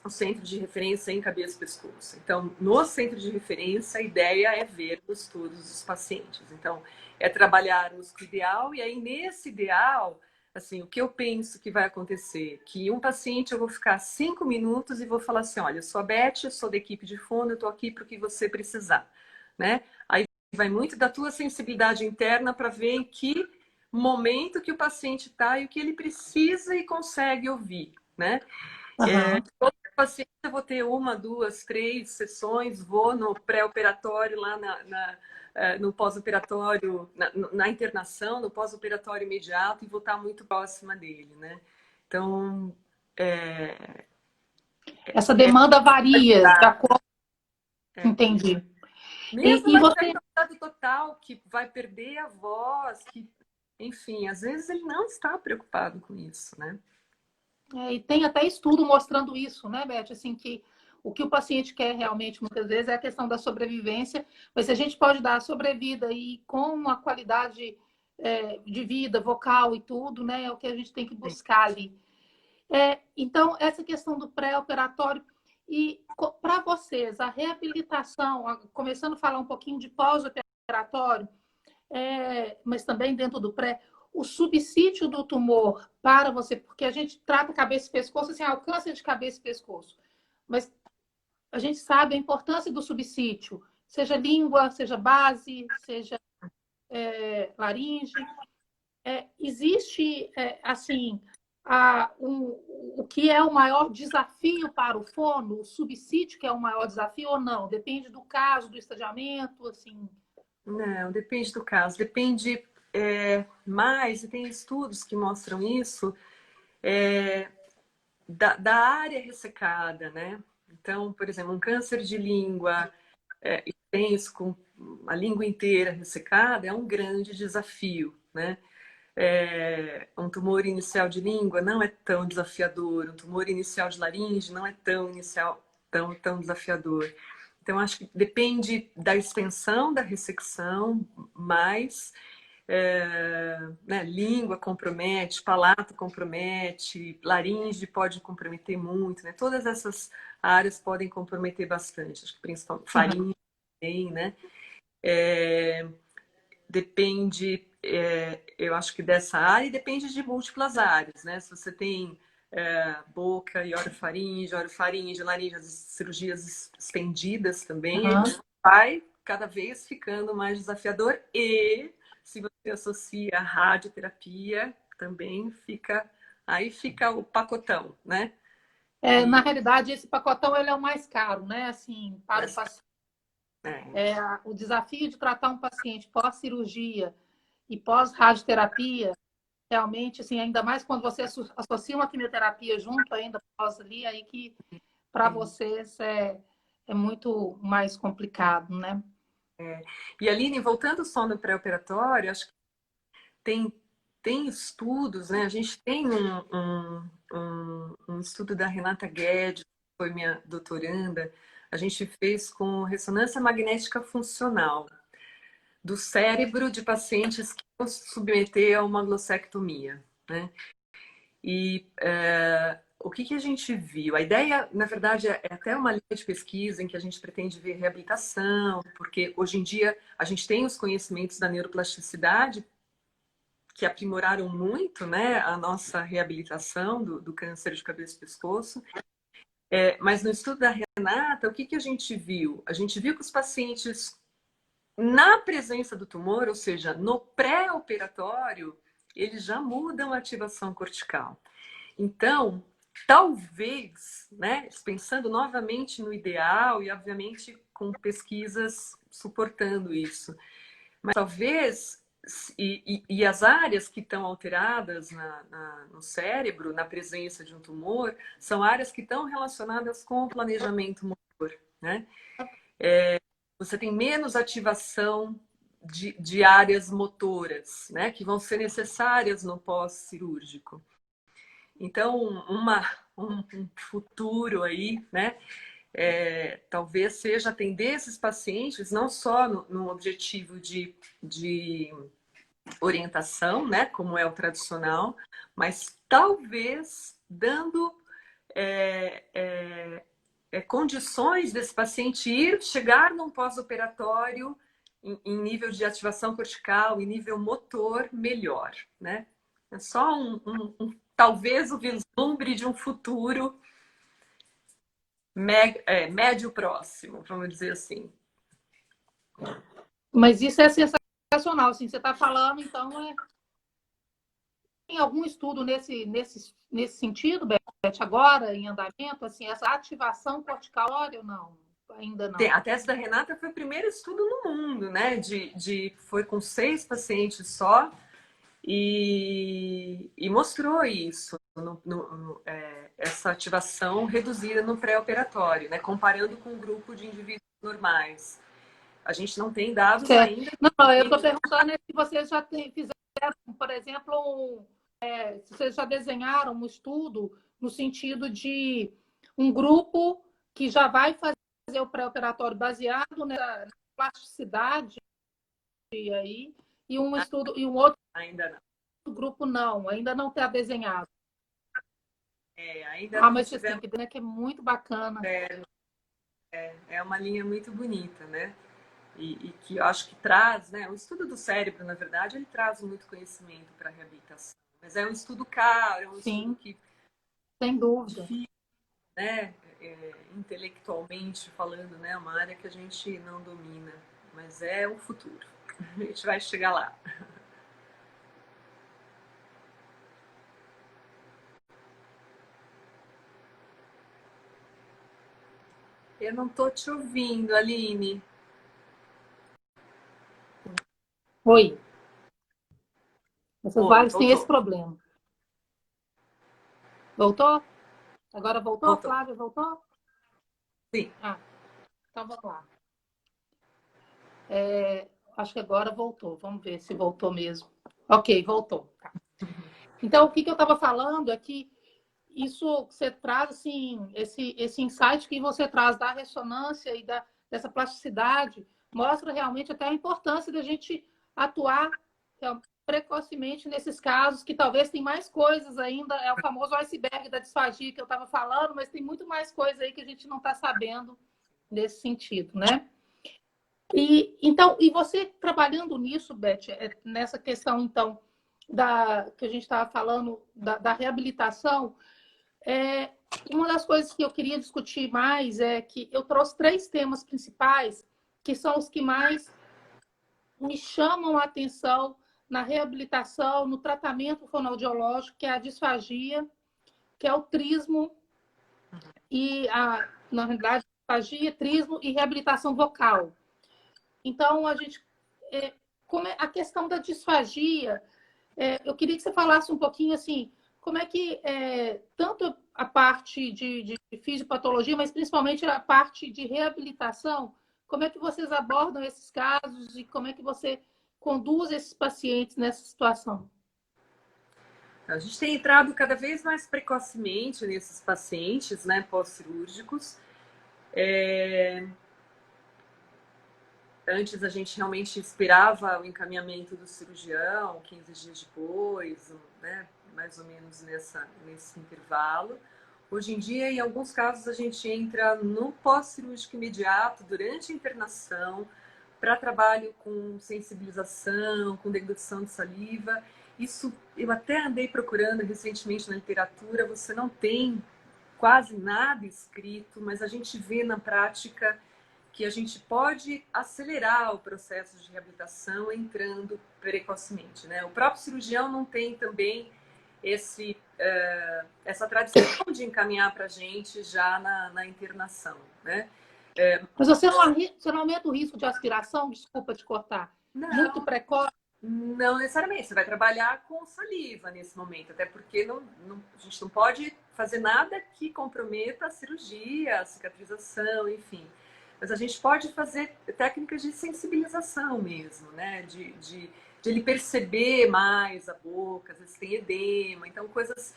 o centro de referência em cabeça e pescoço. Então, no centro de referência, a ideia é vermos todos os pacientes. Então, é trabalharmos com o ideal, e aí, nesse ideal, assim, o que eu penso que vai acontecer? Que um paciente, eu vou ficar 5 minutos e vou falar assim, olha, eu sou a Beth, eu sou da equipe de fundo, eu estou aqui para o que você precisar, né? Aí vai muito da tua sensibilidade interna para ver em que momento que o paciente está e o que ele precisa e consegue ouvir, né? Aham. Todo paciente eu vou ter 1, 2, 3 sessões, vou no pré-operatório, lá no pós-operatório, na internação, no pós-operatório imediato, e vou estar muito próxima dele, né? Então, Essa demanda varia, de acordo. é, Entendi. mesmo E na você. estabilidade total, que vai perder a voz, que, enfim, às vezes ele não está preocupado com isso, né? E tem até estudo mostrando isso, né, Beth? Assim, que o que o paciente quer realmente, muitas vezes, é a questão da sobrevivência, mas se a gente pode dar a sobrevida e com uma qualidade de vida, vocal e tudo, né, é o que a gente tem que buscar ali. Então, essa questão do pré-operatório, e para vocês, a reabilitação, começando a falar um pouquinho de pós-operatório, mas também dentro do pré, o subsídio do tumor para você, porque a gente trata cabeça e pescoço, assim, o câncer de cabeça e pescoço, mas a gente sabe a importância do subsídio, seja língua, seja base, seja laringe. Existe, assim, o que é o maior desafio para o fono, o subsídio que é o maior desafio ou não? Depende do caso, do estadiamento, assim. Não, depende do caso. Depende mais, e tem estudos que mostram isso, da área ressecada, né? Então, por exemplo, um câncer de língua extenso, com a língua inteira ressecada, é um grande desafio, né? Um tumor inicial de língua não é tão desafiador, um tumor inicial de laringe não é tão desafiador. Então, acho que depende da extensão da ressecção, mas né, língua compromete, palato compromete, laringe pode comprometer muito, né? Todas essas áreas podem comprometer bastante, acho que principalmente faringe também, né? Depende, eu acho que dessa área, e depende de múltiplas áreas, né? Se você tem boca e orofaringe, laringe, as cirurgias estendidas também, Uhum. vai cada vez ficando mais desafiador. E se você associa a radioterapia, também aí fica o pacotão, né? Na realidade, esse pacotão ele é o mais caro, né? Assim, para o Mas, paciente. O desafio de tratar um paciente pós-cirurgia e pós-radioterapia, realmente, assim, ainda mais quando você associa uma quimioterapia junto ainda pós ali, aí que para vocês é muito mais complicado, né? E Aline, voltando só no pré-operatório, acho que tem estudos, né? A gente tem um estudo da Renata Guedes, que foi minha doutoranda, a gente fez com ressonância magnética funcional do cérebro de pacientes que iam se submeter a uma glossectomia, né? E o que a gente viu? A ideia, na verdade, é até uma linha de pesquisa em que a gente pretende ver reabilitação, porque hoje em dia a gente tem os conhecimentos da neuroplasticidade que aprimoraram muito, né, a nossa reabilitação do câncer de cabeça e pescoço. Mas no estudo da Renata, o que a gente viu? A gente viu que os pacientes, na presença do tumor, ou seja, no pré-operatório, eles já mudam a ativação cortical. Então, talvez, né, pensando novamente no ideal e, obviamente, com pesquisas suportando isso, mas talvez, e as áreas que estão alteradas no cérebro, na presença de um tumor, são áreas que estão relacionadas com o planejamento motor, né? Você tem menos ativação de áreas motoras, né, que vão ser necessárias no pós-cirúrgico. Então, um futuro aí, né, talvez seja atender esses pacientes não só no objetivo de orientação, né, como é o tradicional, mas talvez dando condições desse paciente chegar num pós-operatório em nível de ativação cortical, em nível motor melhor, né? É só talvez o vislumbre de um futuro médio próximo, vamos dizer assim. Mas isso é sensacional, assim, você está falando, então, tem algum estudo nesse sentido, Beth, agora, em andamento, assim, essa ativação cortical ou não? Ainda não. A tese da Renata foi o primeiro estudo no mundo, né? Foi com 6 pacientes só e mostrou isso, essa ativação reduzida no pré-operatório, né? Comparando com um grupo de indivíduos normais. A gente não tem dados ainda. Não, eu estou perguntando se vocês já fizeram, por exemplo, se vocês já desenharam um estudo no sentido de um grupo que já vai fazer o pré-operatório baseado na plasticidade aí, e um estudo e um outro ainda não. grupo ainda não está desenhado. Ainda mas você tem que ver, né, que é muito bacana. É uma linha muito bonita, né? E que eu acho que traz, né? O estudo do cérebro, na verdade, ele traz muito conhecimento para a reabilitação. Mas é um estudo caro, é um estudo que... Sem dúvida. Difícil, né? Intelectualmente falando, né? Uma área que a gente não domina. Mas é o futuro. A gente vai chegar lá. Eu não estou te ouvindo, Aline. Oi. Essas lives têm esse problema. Voltou? Agora voltou, Flávia? Voltou? Sim. Então vamos lá. Acho que agora voltou. Vamos ver se voltou mesmo. Ok, voltou. Tá. Então, o que eu estava falando é que isso que você traz, assim, esse insight que você traz da ressonância e dessa plasticidade, mostra realmente até a importância da gente atuar precocemente nesses casos, que talvez tem mais coisas ainda, é o famoso iceberg da disfagia que eu estava falando, mas tem muito mais coisa aí que a gente não está sabendo nesse sentido, né? E você trabalhando nisso, Beth, nessa questão, então, que a gente estava falando da reabilitação, uma das coisas que eu queria discutir mais é que eu trouxe 3 temas principais, que são os que mais me chamam a atenção na reabilitação, no tratamento fonoaudiológico, que é a disfagia, que é o trismo, e, na realidade, disfagia, trismo e reabilitação vocal. Então, como a questão da disfagia, eu queria que você falasse um pouquinho assim, como é que tanto a parte de fisiopatologia, mas principalmente a parte de reabilitação, como é que vocês abordam esses casos e como é que você conduz esses pacientes nessa situação? A gente tem entrado cada vez mais precocemente nesses pacientes, né, pós-cirúrgicos. Antes a gente realmente esperava o encaminhamento do cirurgião, 15 dias depois, né, mais ou menos nesse intervalo. Hoje em dia, em alguns casos, a gente entra no pós-cirúrgico imediato, durante a internação, para trabalho com sensibilização, com deglutição de saliva. Isso eu até andei procurando recentemente na literatura, você não tem quase nada escrito, mas a gente vê na prática que a gente pode acelerar o processo de reabilitação entrando precocemente, né? O próprio cirurgião não tem também essa tradição de encaminhar para a gente já na internação, né? Mas você não aumenta o risco de aspiração? Desculpa te cortar. Muito Não, precoce? não necessariamente. Você vai trabalhar com saliva nesse momento, até porque a gente não pode fazer nada que comprometa a cirurgia, a cicatrização, enfim. Mas a gente pode fazer técnicas de sensibilização mesmo, né? De ele perceber mais a boca, às vezes tem edema, então coisas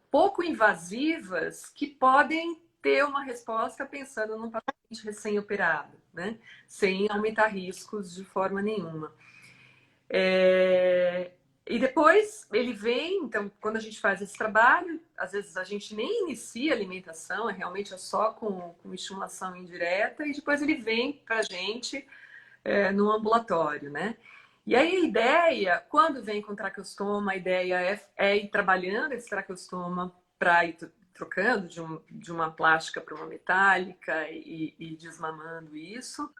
pouco invasivas que podem ter uma resposta pensando num paciente recém-operado, né? Sem aumentar riscos de forma nenhuma. E depois ele vem, então, quando a gente faz esse trabalho, às vezes a gente nem inicia a alimentação, realmente é só com estimulação indireta, e depois ele vem para a gente no ambulatório, né? E aí a ideia, quando vem com traqueostoma, a ideia é ir trabalhando esse traqueostoma para ir trocando de uma plástica para uma metálica e desmamando isso.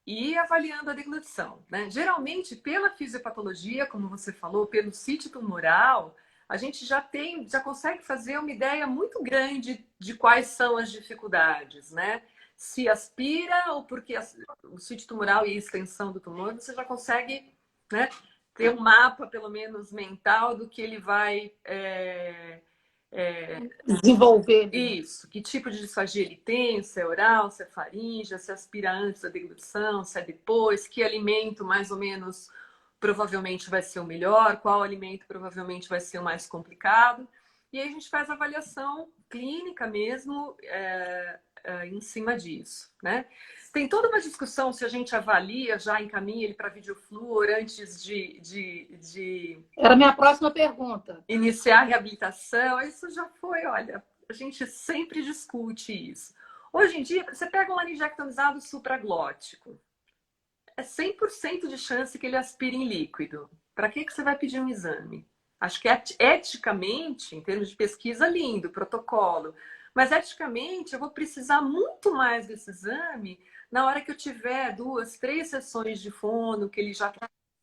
E avaliando a deglutição, né? Geralmente, pela fisiopatologia, como você falou, pelo sítio tumoral, a gente já consegue fazer uma ideia muito grande de quais são as dificuldades, né? Se aspira ou porque o sítio tumoral e a extensão do tumor, você já consegue, né, ter um mapa, pelo menos mental, do que ele vai Desenvolver. isso, que tipo de disfagia ele tem, se é oral, se é faríngea, se aspira antes da deglutição, se é depois, que alimento mais ou menos provavelmente vai ser o melhor, qual alimento provavelmente vai ser o mais complicado. E aí a gente faz a avaliação clínica mesmo em cima disso, né? Tem toda uma discussão se a gente avalia, já encaminha ele para videofluor antes de Era a minha próxima pergunta. iniciar a reabilitação. Isso já foi, olha, a gente sempre discute isso. Hoje em dia, você pega um laringectomizado supraglótico, é 100% de chance que ele aspire em líquido. Para que você vai pedir um exame? Acho que eticamente, em termos de pesquisa, lindo, protocolo. Mas eticamente, eu vou precisar muito mais desse exame na hora que eu tiver 2, 3 sessões de fono, que ele já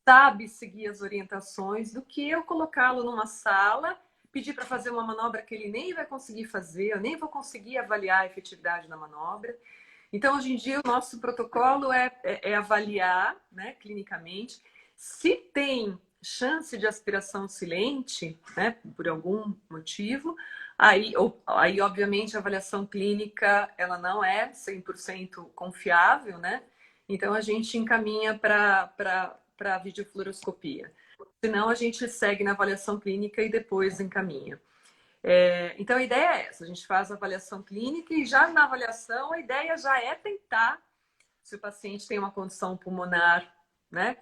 sabe seguir as orientações, do que eu colocá-lo numa sala, pedir para fazer uma manobra que ele nem vai conseguir fazer, eu nem vou conseguir avaliar a efetividade da manobra. Então, hoje em dia, o nosso protocolo é avaliar, né, clinicamente, se tem chance de aspiração silente, né, por algum motivo. Aí, obviamente, a avaliação clínica ela não é 100% confiável, né? Então, a gente encaminha para a videofluoroscopia. Senão, a gente segue na avaliação clínica e depois encaminha. Então, a ideia é essa. A gente faz a avaliação clínica e já na avaliação a ideia já é tentar, se o paciente tem uma condição pulmonar, né,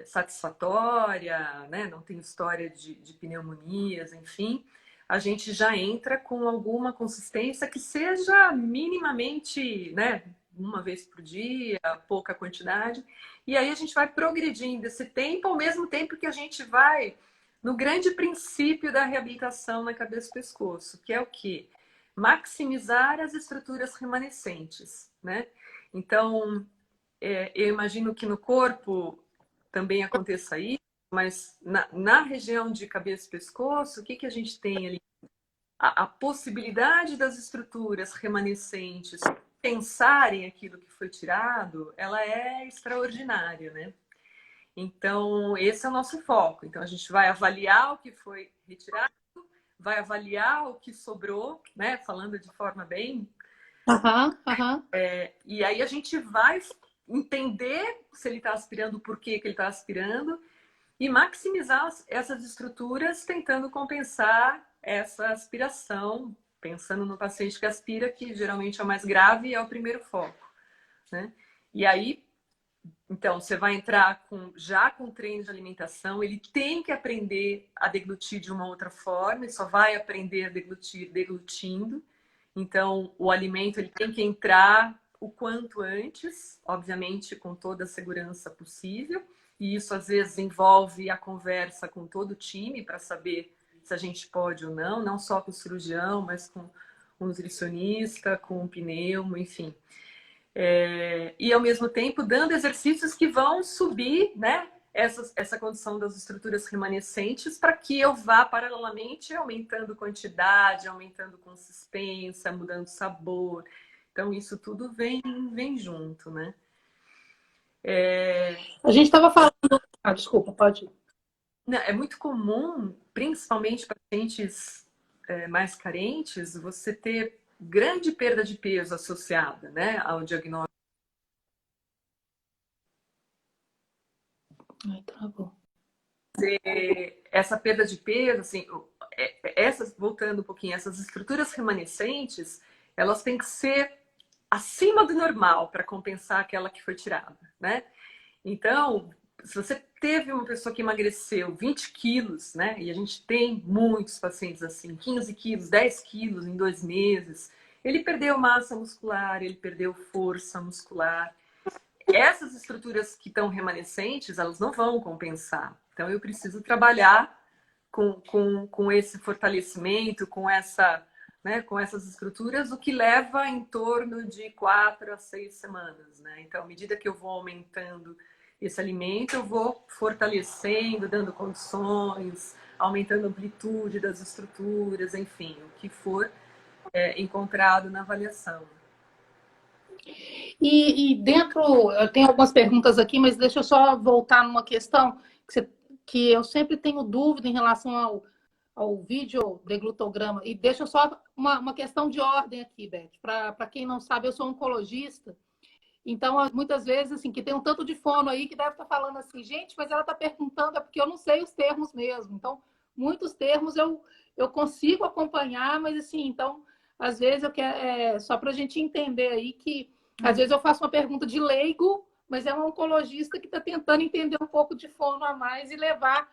satisfatória, né, não tem história de pneumonias, enfim, a gente já entra com alguma consistência que seja minimamente, né, uma vez por dia, pouca quantidade. E aí a gente vai progredindo esse tempo, ao mesmo tempo que a gente vai no grande princípio da reabilitação na cabeça e pescoço, que é o quê? Maximizar as estruturas remanescentes, né? Então, eu imagino que no corpo também aconteça isso, mas na região de cabeça e pescoço, o que a gente tem ali? A possibilidade das estruturas remanescentes pensarem aquilo que foi tirado, ela é extraordinária, né? Então, esse é o nosso foco. Então, a gente vai avaliar o que foi retirado, vai avaliar o que sobrou, né? Falando de forma bem. E aí a gente vai entender se ele está aspirando, por que ele está aspirando, e maximizar essas estruturas, tentando compensar essa aspiração, pensando no paciente que aspira, que geralmente é o mais grave e é o primeiro foco, né? E aí, então, você vai entrar já com treino de alimentação, ele tem que aprender a deglutir de uma outra forma, ele só vai aprender a deglutir deglutindo. Então, o alimento ele tem que entrar o quanto antes, obviamente com toda a segurança possível. E isso, às vezes, envolve a conversa com todo o time para saber se a gente pode ou não, não só com o cirurgião, mas com o nutricionista, com o pneumo, enfim. E, ao mesmo tempo, dando exercícios que vão subir, né, essa condição das estruturas remanescentes para que eu vá paralelamente aumentando quantidade, aumentando consistência, mudando sabor. Então, isso tudo vem junto, né? A gente estava falando... Ah, desculpa, pode ir. É muito comum, principalmente pacientes mais carentes, você ter grande perda de peso associada, né, ao diagnóstico. Ai, travou. Essa perda de peso, assim, voltando um pouquinho, essas estruturas remanescentes, elas têm que ser acima do normal para compensar aquela que foi tirada, né? Então, se você teve uma pessoa que emagreceu 20 quilos, né? E a gente tem muitos pacientes assim, 15 quilos, 10 quilos em 2 meses. Ele perdeu massa muscular, ele perdeu força muscular. Essas estruturas que estão remanescentes, elas não vão compensar. Então, eu preciso trabalhar com esse fortalecimento, né, com essas estruturas, o que leva em torno de 4 a 6 semanas. Né? Então, à medida que eu vou aumentando esse alimento, eu vou fortalecendo, dando condições, aumentando a amplitude das estruturas, enfim, o que for encontrado na avaliação. E dentro, eu tenho algumas perguntas aqui, mas deixa eu só voltar numa questão que eu sempre tenho dúvida em relação ao vídeo deglutograma. E deixa eu só uma questão de ordem aqui, Beth. Para quem não sabe, eu sou oncologista. Então, muitas vezes, assim, que tem um tanto de fono aí que deve estar falando assim, gente, mas ela está perguntando, é porque eu não sei os termos mesmo. Então, muitos termos eu consigo acompanhar, mas assim, então, às vezes eu quero, só para a gente entender aí que, às vezes eu faço uma pergunta de leigo, mas é um oncologista que está tentando entender um pouco de fono a mais e levar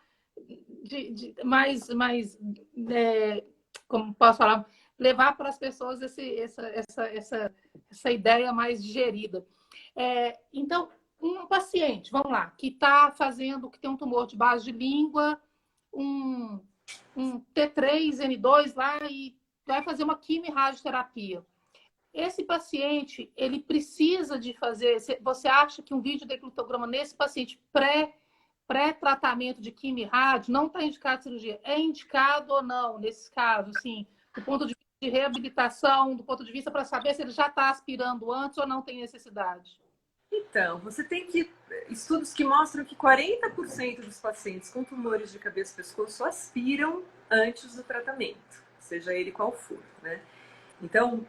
como posso falar, levar para as pessoas essa ideia mais digerida. Então, um paciente, vamos lá, que está fazendo, que tem um tumor de base de língua, um T3N2 lá e vai fazer uma quimio-radioterapia. Esse paciente, ele precisa de fazer... Você acha que um vídeo declutograma nesse paciente pré-tratamento de quimio-rádio não está indicado cirurgia? É indicado ou não, nesse caso, assim, do ponto de vista de reabilitação, do ponto de vista para saber se ele já está aspirando antes ou não tem necessidade? Então, você tem estudos que mostram que 40% dos pacientes com tumores de cabeça e pescoço aspiram antes do tratamento, seja ele qual for, né? Então,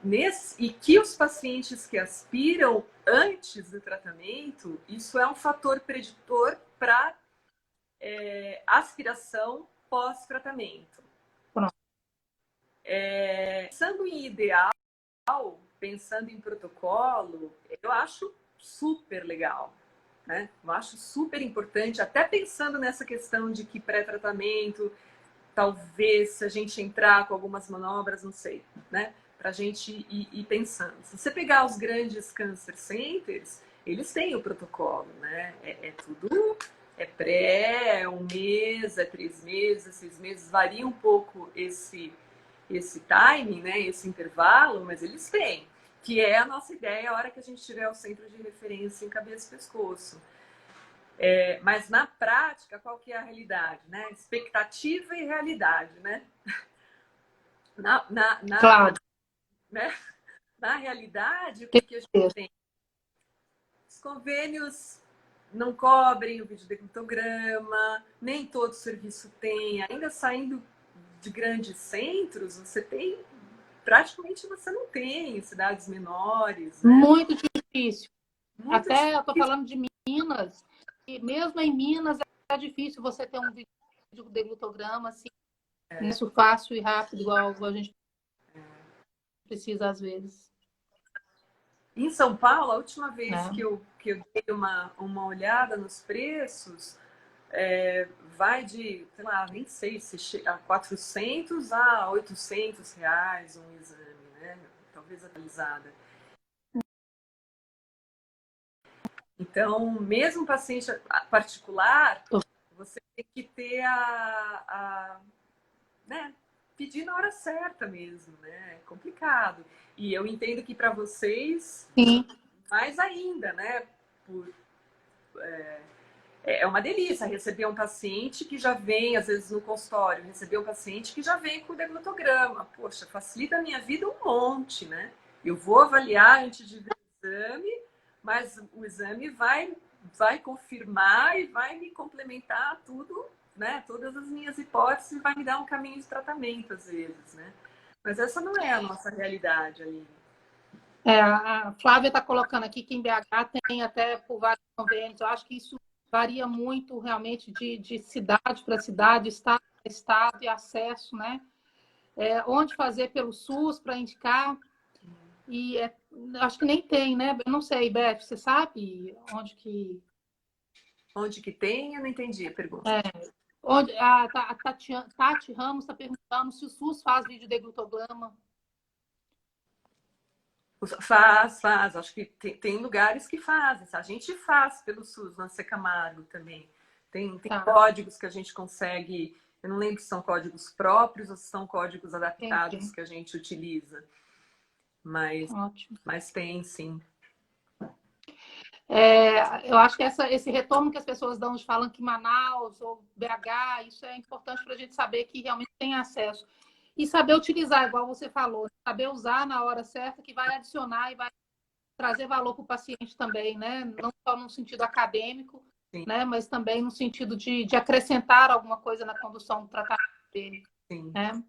e que os pacientes que aspiram antes do tratamento, isso é um fator preditor para aspiração pós-tratamento. Pensando em ideal, pensando em protocolo, eu acho super legal, né? Eu acho super importante, até pensando nessa questão de que pré-tratamento, talvez se a gente entrar com algumas manobras, não sei, né? Para a gente ir pensando. Se você pegar os grandes cancer centers, eles têm o protocolo, né? Tudo, é 1 mês, 3 meses, 6 meses, varia um pouco esse timing, né? Esse intervalo, mas eles têm. Que é a nossa ideia a hora que a gente tiver o centro de referência em cabeça e pescoço. Mas na prática, qual que é a realidade? Né? Expectativa e realidade, né? Claro. Né? Na realidade, o que a gente tem? Os convênios não cobrem o videodeclutograma, nem todo serviço tem. Ainda saindo de grandes centros, você tem... Praticamente você não tem em cidades menores. Né? Muito difícil. Muito Até difícil. eu estou falando de Minas, e mesmo em Minas é difícil você ter um vídeo deglutograma assim, isso fácil e rápido, igual a gente precisa às vezes. Em São Paulo, a última vez Né? que eu dei uma olhada nos preços, vai de, sei lá, nem sei se chega a 400 a 800 reais um exame, né? Talvez atualizada. Então, mesmo paciente particular, você tem que ter né, pedir na hora certa mesmo, né? É complicado. E eu entendo que para vocês, Sim. mais ainda, né? é uma delícia receber um paciente que já vem, às vezes, no consultório, receber um paciente que já vem com deglutograma. Poxa, facilita a minha vida um monte, né? Eu vou avaliar antes de ver o exame, mas o exame vai confirmar e vai me complementar tudo, né? Todas as minhas hipóteses e vai me dar um caminho de tratamento, às vezes, né? Mas essa não é a nossa realidade ali. A Flávia está colocando aqui que em BH tem até por vários convênios. Eu acho que isso varia muito realmente de cidade para cidade, estado para estado e acesso, né? Onde fazer pelo SUS para indicar. E acho que nem tem, né? Eu não sei, Beth, você sabe onde que. Onde que tem? Eu não entendi a pergunta. Onde, a Tati Ramos está perguntando se o SUS faz vídeo de glutograma. Faz. Acho que tem lugares que fazem. A gente faz pelo SUS, na Camargo também. Tem códigos que a gente consegue. Eu não lembro se são códigos próprios ou se são códigos adaptados. Entendi. Que a gente utiliza. Mas tem, sim. Eu acho que esse retorno que as pessoas dão de falando que Manaus ou BH, isso é importante para a gente saber que realmente tem acesso. E saber utilizar, igual você falou, saber usar na hora certa, que vai adicionar e vai trazer valor para o paciente também, né? Não só no sentido acadêmico, né? Mas também no sentido de acrescentar alguma coisa na condução do tratamento dele. Sim. Né?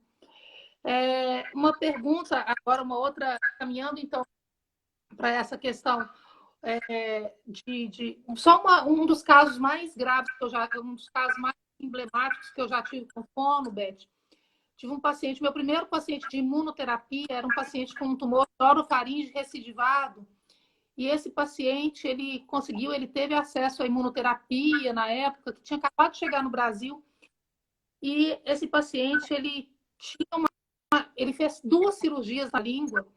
Uma pergunta, agora uma outra, caminhando então para essa questão só um dos casos mais graves que um dos casos mais emblemáticos que eu já tive com fono, Beth. Tive um paciente, meu primeiro paciente de imunoterapia era um paciente com um tumor orofaringe recidivado. E esse paciente, ele teve acesso à imunoterapia na época, que tinha acabado de chegar no Brasil. E esse paciente, ele fez 2 cirurgias na língua.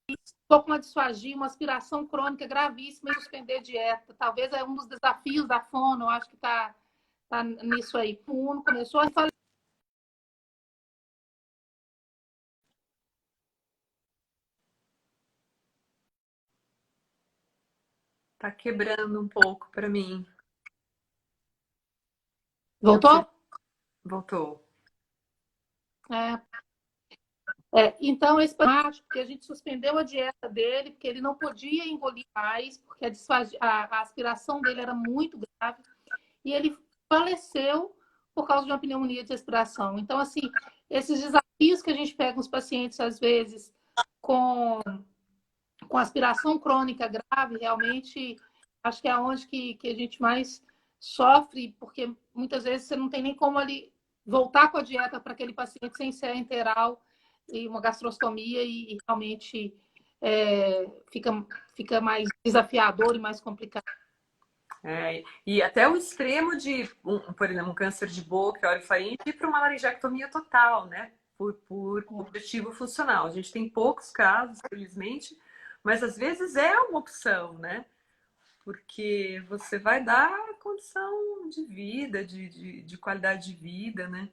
Estou com uma disfagia, uma aspiração crônica gravíssima e suspender dieta. Talvez é um dos desafios da fono, eu acho que está nisso aí. O Uno começou a falar. Tá quebrando um pouco para mim. Voltou? Voltou. Então, esse paciente, porque a gente suspendeu a dieta dele, porque ele não podia engolir mais, porque a aspiração dele era muito grave, e ele faleceu por causa de uma pneumonia de respiração. Então, assim, esses desafios que a gente pega nos pacientes, às vezes, com aspiração crônica grave, realmente, acho que é onde que a gente mais sofre, porque muitas vezes você não tem nem como ali voltar com a dieta para aquele paciente sem ser integral e uma gastrostomia e realmente fica mais desafiador e mais complicado. E até o extremo de, por exemplo, um câncer de boca, orofaringe, ir para uma laringectomia total, né? Por objetivo funcional. A gente tem poucos casos, felizmente, mas às vezes é uma opção, né? Porque você vai dar condição de vida, de qualidade de vida, né?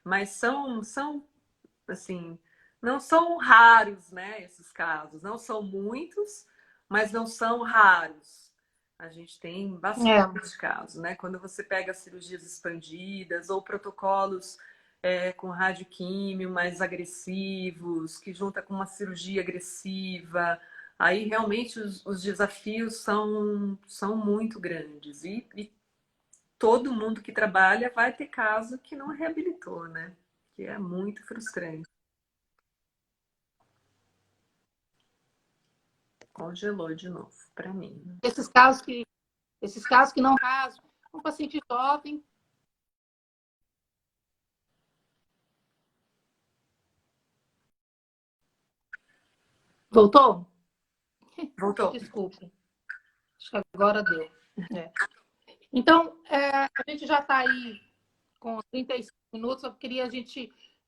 Mas são assim, não são raros, né? Esses casos. Não são muitos, mas não são raros. A gente tem bastante casos, né? Quando você pega cirurgias expandidas ou protocolos com radioquímio mais agressivos, que junta com uma cirurgia agressiva, aí realmente os desafios são muito grandes. E todo mundo que trabalha vai ter caso que não reabilitou, né? Que é muito frustrante. Congelou de novo para mim. Esses casos que não caso, um paciente jovem. Voltou? Voltou. Desculpe. Acho que agora deu. Então, a gente já está aí com 35 minutos. Eu queria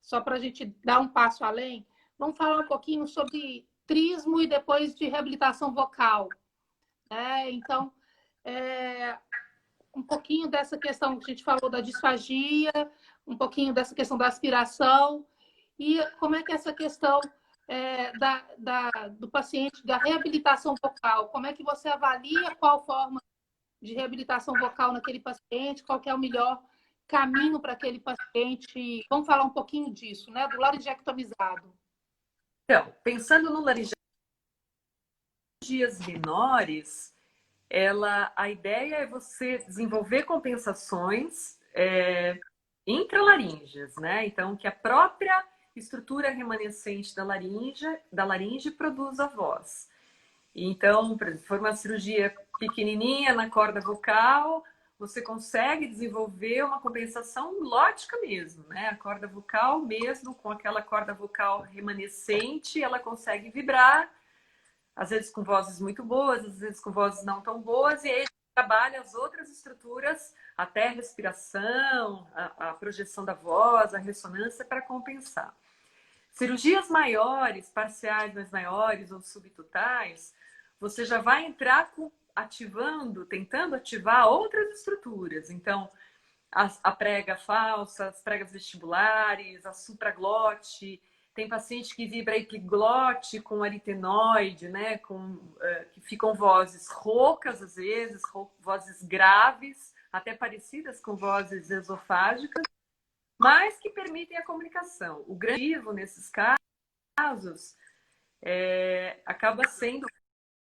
só para a gente dar um passo além, vamos falar um pouquinho sobre trismo e depois de reabilitação vocal. Então, um pouquinho dessa questão que a gente falou da disfagia, um pouquinho dessa questão da aspiração, e como é que essa questão do paciente, da reabilitação vocal? Como é que você avalia qual forma de reabilitação vocal naquele paciente? Qual que é o melhor caminho para aquele paciente? Vamos falar um pouquinho disso, né? Do laringectomizado. Então, pensando no laringias menores, a ideia é você desenvolver compensações intralaríngeas, né? Então, que a própria estrutura remanescente da laringe produza a voz. Então, por exemplo, se for uma cirurgia pequenininha na corda vocal, você consegue desenvolver uma compensação lógica mesmo, né? A corda vocal mesmo, com aquela corda vocal remanescente, ela consegue vibrar, às vezes com vozes muito boas, às vezes com vozes não tão boas, e aí a gente trabalha as outras estruturas, até a respiração, a projeção da voz, a ressonância para compensar. Cirurgias maiores, parciais mais maiores ou subtotais, você já vai entrar ativando, tentando ativar outras estruturas. Então, a prega falsa, as pregas vestibulares, a supraglote. Tem paciente que vibra epiglote com aritenoide, né? Que ficam vozes roucas, às vezes, vozes graves, até parecidas com vozes esofágicas, mas que permitem a comunicação. O grande nesses casos acaba sendo, o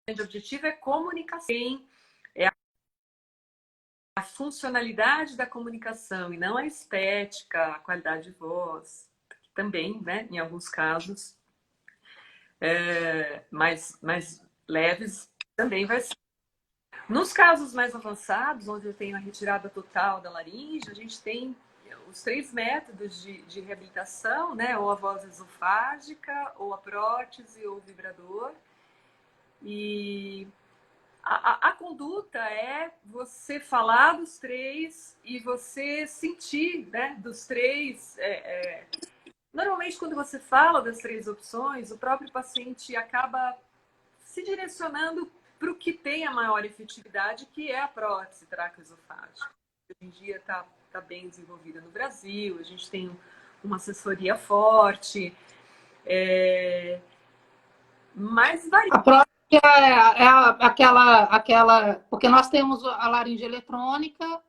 grande objetivo é comunicação, é a funcionalidade da comunicação e não a estética, a qualidade de voz, que também, né, em alguns casos mais leves, também vai ser. Nos casos mais avançados, onde eu tenho a retirada total da laringe, a gente tem os 3 métodos de reabilitação, né? Ou a voz esofágica, ou a prótese, ou o vibrador. E a conduta é você falar dos 3 e você sentir, né, dos 3. Normalmente, quando você fala das 3 opções, o próprio paciente acaba se direcionando para o que tem a maior efetividade, que é a prótese traqueoesofágica. Hoje em dia está bem desenvolvida no Brasil, a gente tem uma assessoria forte, mas varia. A prótese aquela. Porque nós temos a laringe eletrônica,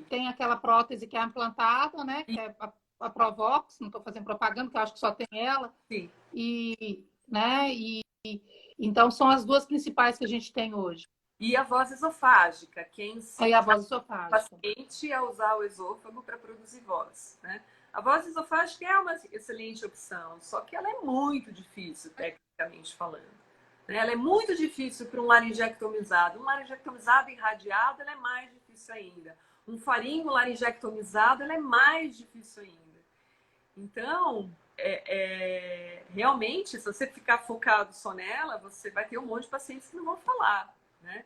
tem aquela prótese que é implantada, né? Que é a Provox, não estou fazendo propaganda, que eu acho que só tem ela. Sim. Então, são as 2 principais que a gente tem hoje. E a voz esofágica, que ensina a voz esofágica. o paciente a usar o esôfago para produzir voz, né? A voz esofágica é uma excelente opção, só que ela é muito difícil, tecnicamente falando. Ela é muito difícil para um laringectomizado. Um laringectomizado irradiado, ela é mais difícil ainda. Um faringo laringectomizado, ela é mais difícil ainda. Então, realmente, se você ficar focado só nela, você vai ter um monte de pacientes que não vão falar, né?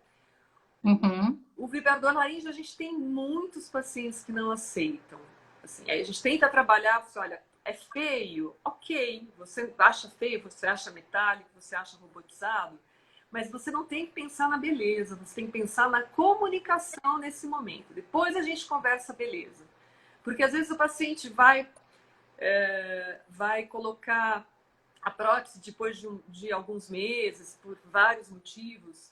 Uhum. O vibrador laríngeo, a gente tem muitos pacientes que não aceitam. Assim, aí a gente tenta trabalhar, você olha, é feio? Ok. Você acha feio, você acha metálico, você acha robotizado, mas você não tem que pensar na beleza, você tem que pensar na comunicação nesse momento. Depois a gente conversa beleza. Porque às vezes o paciente vai colocar a prótese depois de alguns meses, por vários motivos.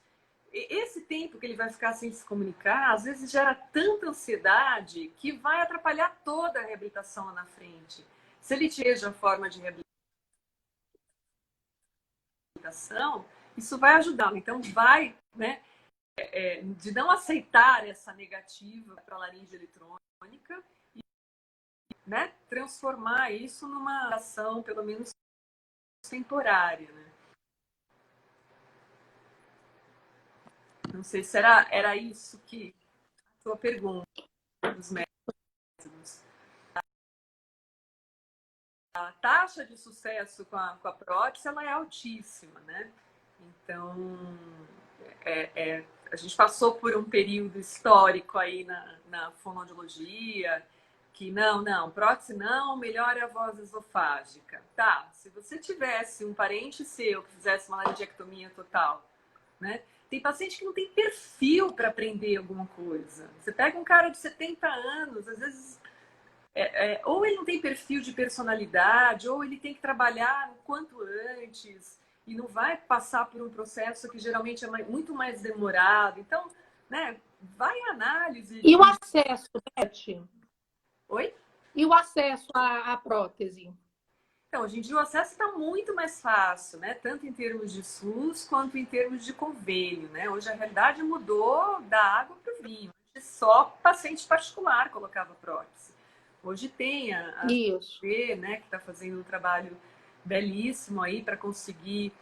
Esse tempo que ele vai ficar sem se comunicar, às vezes gera tanta ansiedade que vai atrapalhar toda a reabilitação lá na frente. Se ele tiver a forma de reabilitação, isso vai ajudá-lo. Então, vai, né, de não aceitar essa negativa para a laringe eletrônica e, né, transformar isso numa ação, pelo menos temporária, né? Não sei se era isso que a sua pergunta dos métodos. A taxa de sucesso com a prótese ela é altíssima, né? Então, a gente passou por um período histórico aí na fonoaudiologia, que não, prótese não, melhor é a voz esofágica. Tá, se você tivesse um parente seu que fizesse uma laringectomia total, né? Tem paciente que não tem perfil para aprender alguma coisa. Você pega um cara de 70 anos, às vezes ou ele não tem perfil de personalidade, ou ele tem que trabalhar o quanto antes e não vai passar por um processo que geralmente é muito mais demorado. Então, né, vai a análise E o de... acesso, Beth? Oi? E o acesso à prótese? Então, hoje em dia o acesso está muito mais fácil, né? Tanto em termos de SUS quanto em termos de convênio, né? Hoje a realidade mudou da água para o vinho. Antes só paciente particular colocava prótese. Hoje tem a Isso. CB, né, que está fazendo um trabalho belíssimo aí para conseguir,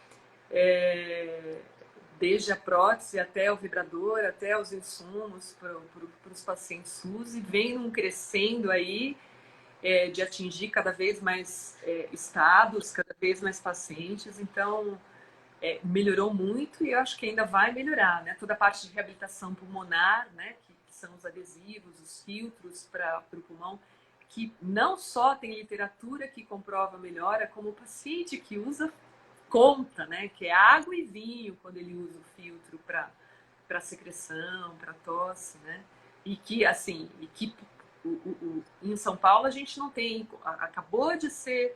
desde a prótese até o vibrador, até os insumos para os pacientes SUS, e vem um crescendo aí de atingir cada vez mais estados, cada vez mais pacientes. Então, melhorou muito e eu acho que ainda vai melhorar, né? Toda a parte de reabilitação pulmonar, né? Que são os adesivos, os filtros para o pulmão, que não só tem literatura que comprova melhora, como o paciente que usa conta, né? Que é água e vinho quando ele usa o filtro para secreção, para tosse, né? E que, assim, em São Paulo a gente não tem, acabou de ser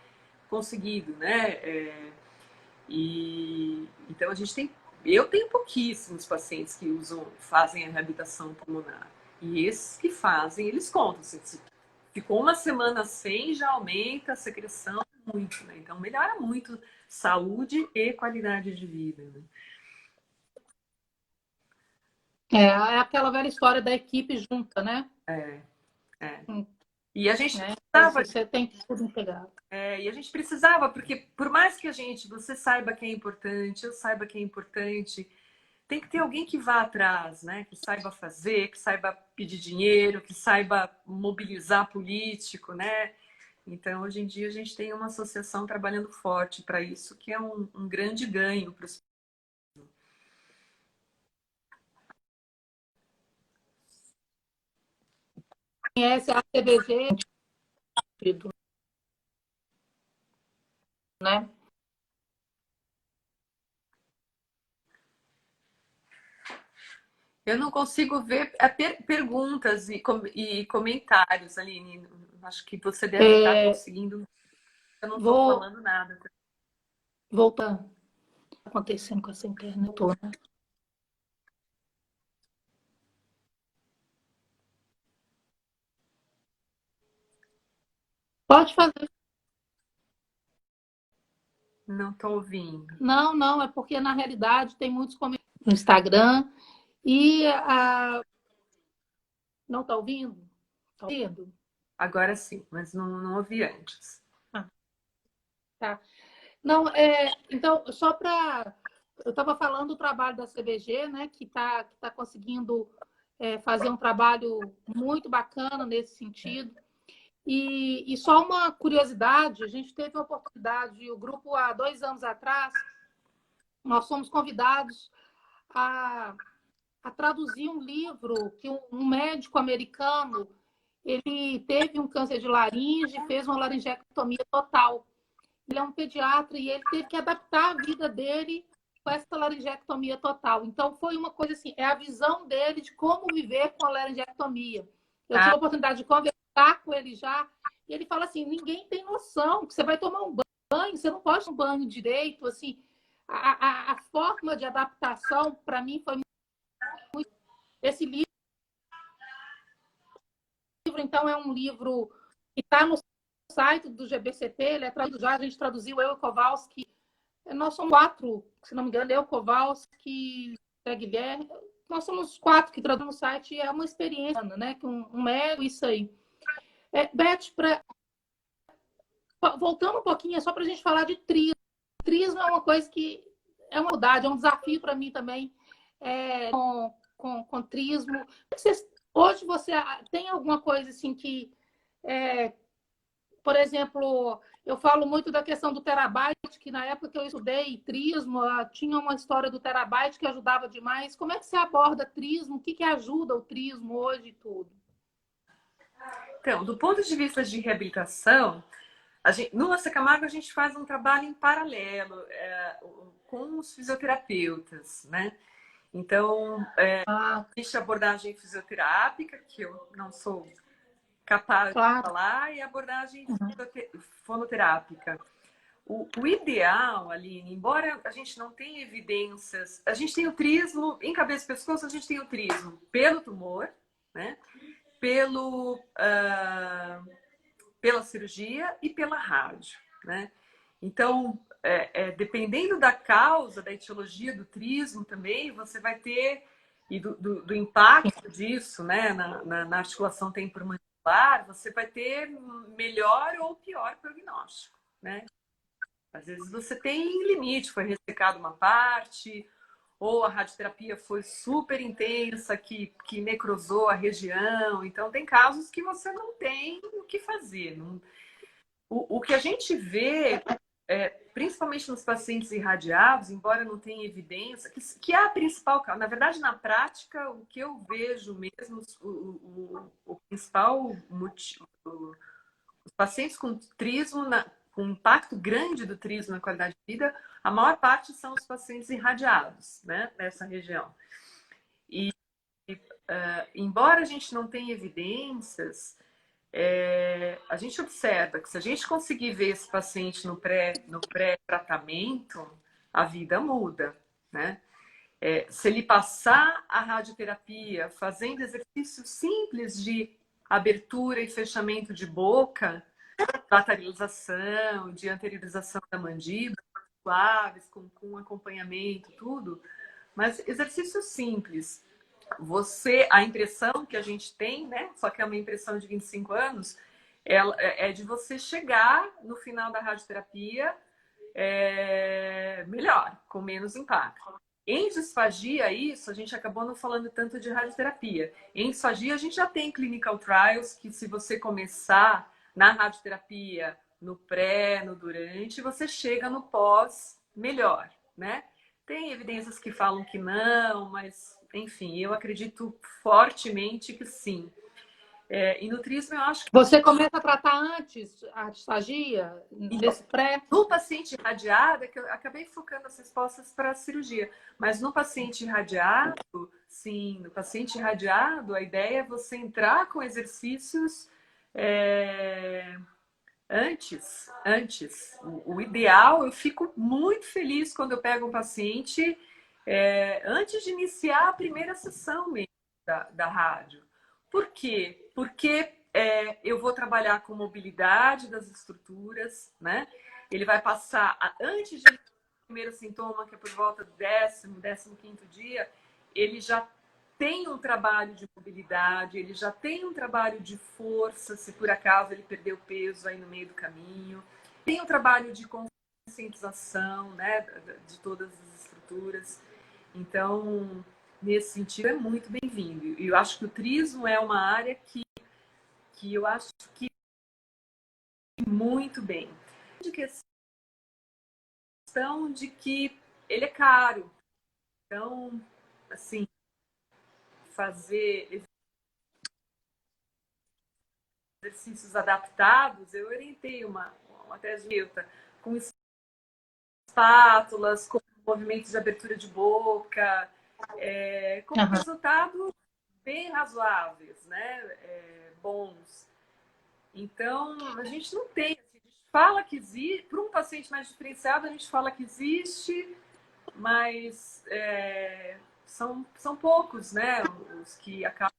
conseguido, né? E então a gente tem, eu tenho pouquíssimos pacientes que fazem a reabilitação pulmonar. E esses que fazem, eles contam. Se ficou uma semana sem, já aumenta a secreção muito, né? Então melhora muito saúde e qualidade de vida, né? É aquela velha história da equipe junta, né? É, é. Hum, E a gente né? precisava, Você tem tudo integrado. porque por mais que você saiba que é importante, eu saiba que é importante, tem que ter alguém que vá atrás, né? Que saiba fazer, que saiba pedir dinheiro, que saiba mobilizar político, né? Então, hoje em dia, a gente tem uma associação trabalhando forte para isso, que é um grande ganho para os... Conhece a CBG, né? Eu não consigo ver perguntas e comentários, Aline. Acho que você deve estar É, conseguindo. Eu não estou vou falando nada. voltar acontecendo com essa internet toda. Pode fazer. Não estou ouvindo. Não, não, é porque na realidade tem muitos comentários no Instagram e não está ouvindo? Está ouvindo? Agora sim, mas não ouvi antes. Ah, tá. Não, então, só para. Eu estava falando do trabalho da CBG, né, que tá conseguindo fazer um trabalho muito bacana nesse sentido. E só uma curiosidade, a gente teve a oportunidade, o grupo há 2 anos atrás, nós fomos convidados a, a traduzir um livro que um médico americano ele teve um câncer de laringe, fez uma laringectomia total. Ele é um pediatra e ele teve que adaptar a vida dele com essa laringectomia total. Então, foi uma coisa assim, é a visão dele de como viver com a laringectomia. Eu tive Ah, a oportunidade de conversar com ele já, e ele fala assim, ninguém tem noção que você vai tomar um banho, você não pode tomar um banho direito, assim. A forma de adaptação, para mim, foi muito... Esse livro, então, é um livro que está no site do GBCP, ele é traduzido já, a gente traduziu, eu e Kowalski. Nós somos 4, se não me engano, eu, Kowalski, Guilherme, nós somos 4 que traduzimos no site e é uma experiência, né? Que um médico, isso aí. Beth, voltando um pouquinho, é só para a gente falar de trismo. Trismo é uma coisa que é uma mudade, é um desafio para mim também com trismo. Hoje você tem alguma coisa assim que por exemplo, eu falo muito da questão do terabyte, que na época que eu estudei trismo, tinha uma história do terabyte que ajudava demais. Como é que você aborda trismo? O que ajuda o trismo hoje e tudo? então, do ponto de vista de reabilitação, no Nossa Camargo a gente faz um trabalho em paralelo com os fisioterapeutas, né? Então, existe a abordagem fisioterápica, que eu não sou capaz de Claro. falar, e a abordagem fonoterápica. O ideal, Aline, embora a gente não tenha evidências, a gente tem o trismo, em cabeça e pescoço, a gente tem o trismo pelo tumor, né? Pela cirurgia e pela rádio, né? Então, dependendo da causa, da etiologia do trismo também, você vai ter, e do impacto disso, né, na articulação temporomandibular, você vai ter melhor ou pior prognóstico, né? Às vezes você tem limite, foi ressecado uma parte, ou a radioterapia foi super intensa, que necrosou a região. Então, tem casos que você não tem o que fazer. O que a gente vê, principalmente nos pacientes irradiados, embora não tenha evidência, que é a principal causa. Na verdade, na prática, o que eu vejo mesmo, o principal motivo, os pacientes com trismo, com impacto grande do trismo na qualidade de vida, a maior parte são os pacientes irradiados, né, nessa região. E, embora a gente não tenha evidências, a gente observa que se a gente conseguir ver esse paciente no pré-tratamento, a vida muda, né? Se ele passar a radioterapia fazendo exercícios simples de abertura e fechamento de boca, lateralização, de anteriorização da mandíbula, suaves, com acompanhamento, tudo, mas exercícios simples. A impressão que a gente tem, né? Só que é uma impressão de 25 anos, é de você chegar no final da radioterapia melhor, com menos impacto. Em disfagia, isso, a gente acabou não falando tanto de radioterapia. Em disfagia, a gente já tem clinical trials que, se você começar na radioterapia, no pré, no durante, você chega no pós melhor, né? Tem evidências que falam que não, mas, enfim, eu acredito fortemente que sim. E no trismo, eu acho que... Você começa a tratar antes a disfagia, nesse pré? No paciente irradiado, é que eu acabei focando as respostas para a cirurgia, mas no paciente irradiado, sim, no paciente irradiado, a ideia é você entrar com exercícios antes. O ideal, eu fico muito feliz quando eu pego um paciente antes de iniciar a primeira sessão mesmo da rádio. Por quê? Porque eu vou trabalhar com mobilidade das estruturas, né? Ele vai passar, antes de o primeiro sintoma, que é por volta do 15º dia, ele já tem um trabalho de mobilidade, ele já tem um trabalho de força, se por acaso ele perdeu peso aí no meio do caminho, tem um trabalho de conscientização, né, de todas as estruturas. Então, nesse sentido, é muito bem-vindo. E eu acho que o trismo é uma área que eu acho que muito bem. De questão de que ele é caro. Então, assim, fazer exercícios adaptados, eu orientei uma terapeuta com espátulas, com movimentos de abertura de boca, com resultados bem razoáveis, né? Bons. Então, a gente não tem. Assim, a gente fala que existe, para um paciente mais diferenciado, a gente fala que existe, mas são poucos, né? Os que acabam.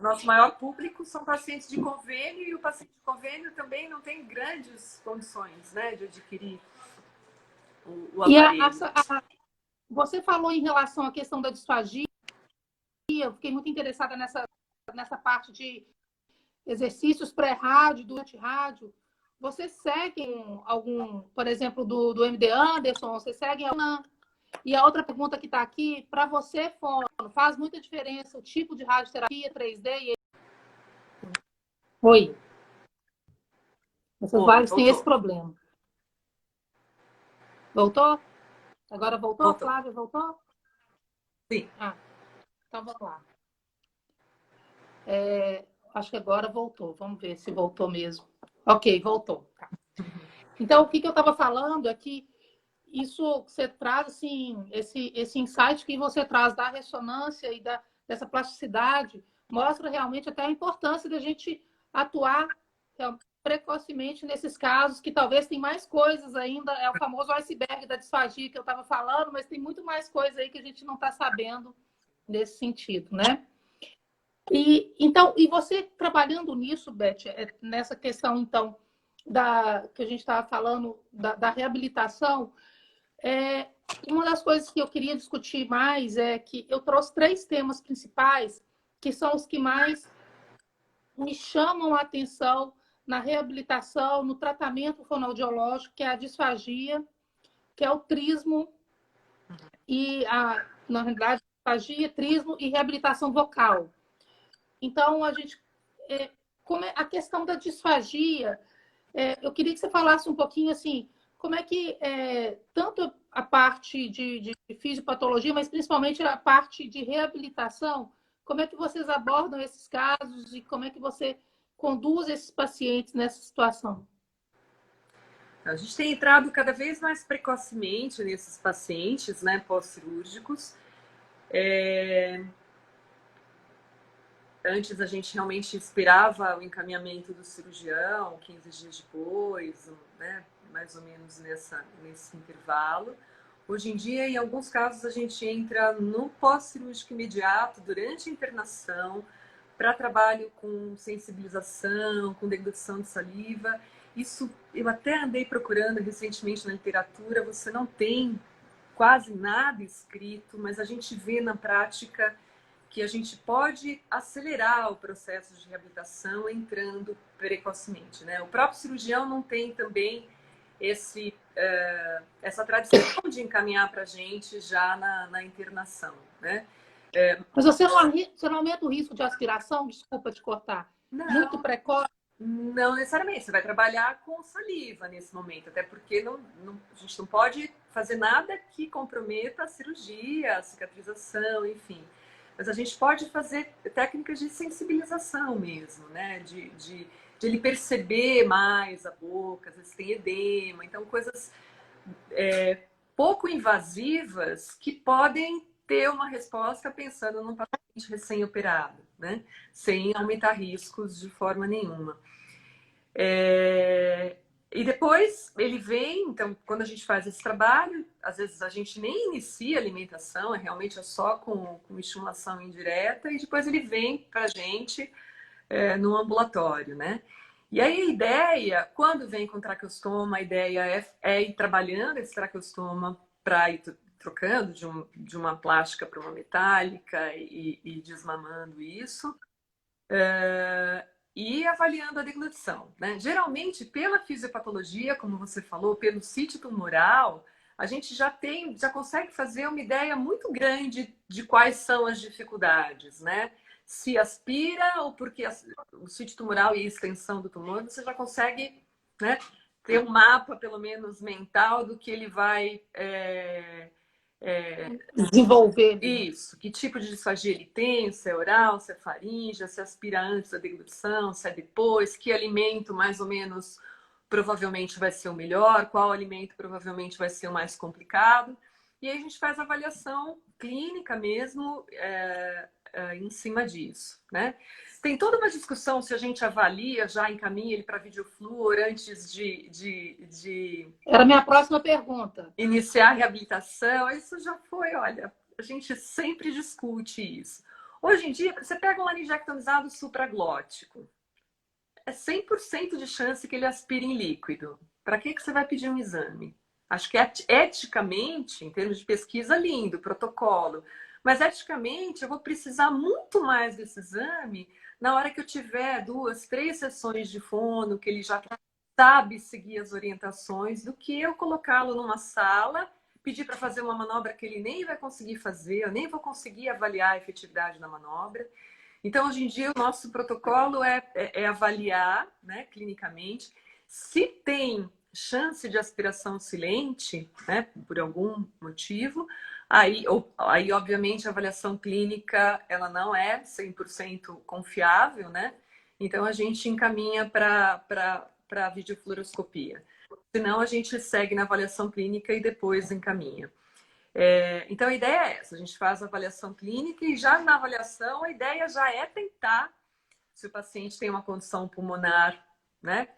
Nosso maior público são pacientes de convênio, e o paciente de convênio também não tem grandes condições, né, de adquirir o aparelho. Você falou em relação à questão da disfagia, eu fiquei muito interessada nessa parte de exercícios pré-rádio, durante rádio. Você segue algum, por exemplo, do MD Anderson, você segue alguma? E a outra pergunta que está aqui, para você, fono, faz muita diferença o tipo de radioterapia 3D e... Oi. Essas lives têm esse problema. Voltou? Agora voltou? Flávia, voltou? Sim. Então vamos lá. Acho que agora voltou. Vamos ver se voltou mesmo. Ok, voltou. Tá. Então, o que eu estava falando é que isso você traz, assim, esse insight que você traz da ressonância e dessa plasticidade, mostra realmente até a importância da gente atuar precocemente nesses casos, que talvez tem mais coisas ainda, é o famoso iceberg da disfagia que eu estava falando, mas tem muito mais coisa aí que a gente não está sabendo nesse sentido, né? E você trabalhando nisso, Beth, nessa questão, então, que a gente estava falando da reabilitação, uma das coisas que eu queria discutir mais é que eu trouxe 3 temas principais, que são os que mais me chamam a atenção na reabilitação, no tratamento fonoaudiológico, que é a disfagia, que é o trismo na realidade, disfagia, trismo e reabilitação vocal. Então, como a questão da disfagia, eu queria que você falasse um pouquinho assim, como é que tanto a parte de fisiopatologia, mas principalmente a parte de reabilitação, como é que vocês abordam esses casos e como é que você conduz esses pacientes nessa situação? A gente tem entrado cada vez mais precocemente nesses pacientes, né, pós-cirúrgicos. Antes a gente realmente esperava o encaminhamento do cirurgião, 15 dias depois, né, mais ou menos nesse intervalo. Hoje em dia, em alguns casos, a gente entra no pós-cirúrgico imediato, durante a internação, para trabalho com sensibilização, com deglutição de saliva. Isso eu até andei procurando recentemente na literatura, você não tem quase nada escrito, mas a gente vê na prática que a gente pode acelerar o processo de reabilitação entrando precocemente, né? O próprio cirurgião não tem também essa tradição de encaminhar para a gente já na internação, né? Mas você não aumenta o risco de aspiração? Desculpa te cortar. Muito Não, precoce? não necessariamente. Você vai trabalhar com saliva nesse momento, até porque a gente não pode fazer nada que comprometa a cirurgia, a cicatrização, enfim. Mas a gente pode fazer técnicas de sensibilização mesmo, né? De ele perceber mais a boca, às vezes tem edema, então coisas pouco invasivas que podem ter uma resposta pensando num paciente recém-operado, né? Sem aumentar riscos de forma nenhuma. E depois ele vem, então, quando a gente faz esse trabalho, às vezes a gente nem inicia a alimentação, realmente só com estimulação indireta, e depois ele vem para a gente no ambulatório, né? E aí a ideia, quando vem com traqueostoma, a ideia é ir trabalhando esse traqueostoma para ir trocando de uma plástica para uma metálica e desmamando isso. E avaliando a deglutição, né? Geralmente, pela fisiopatologia, como você falou, pelo sítio tumoral, a gente já consegue fazer uma ideia muito grande de quais são as dificuldades, né? Se aspira ou porque o sítio tumoral e a extensão do tumor, você já consegue, né, ter um mapa, pelo menos mental, do que ele vai Desenvolver. isso, que tipo de disfagia ele tem, se é oral, se é faríngea, se aspira antes da deglutição, se é depois, que alimento mais ou menos provavelmente vai ser o melhor, qual alimento provavelmente vai ser o mais complicado. E aí a gente faz a avaliação clínica mesmo em cima disso, né? Tem toda uma discussão se a gente avalia, já encaminha ele para videofluor antes de Era a minha próxima pergunta. iniciar a reabilitação. Isso já foi, olha, a gente sempre discute isso. Hoje em dia, você pega um laringectomizado supraglótico, é 100% de chance que ele aspire em líquido. Para que você vai pedir um exame? Acho que eticamente, em termos de pesquisa, lindo, protocolo. Mas eticamente, eu vou precisar muito mais desse exame na hora que eu tiver 2, 3 sessões de fono, que ele já sabe seguir as orientações, do que eu colocá-lo numa sala, pedir para fazer uma manobra que ele nem vai conseguir fazer, eu nem vou conseguir avaliar a efetividade da manobra. Então, hoje em dia, o nosso protocolo é avaliar, né, clinicamente, se tem chance de aspiração silente, né, por algum motivo. Aí, obviamente, a avaliação clínica ela não é 100% confiável, né? Então, a gente encaminha para a videofluoroscopia. Senão, a gente segue na avaliação clínica e depois encaminha. Então, a ideia é essa. A gente faz a avaliação clínica e já na avaliação a ideia já é tentar, se o paciente tem uma condição pulmonar, né,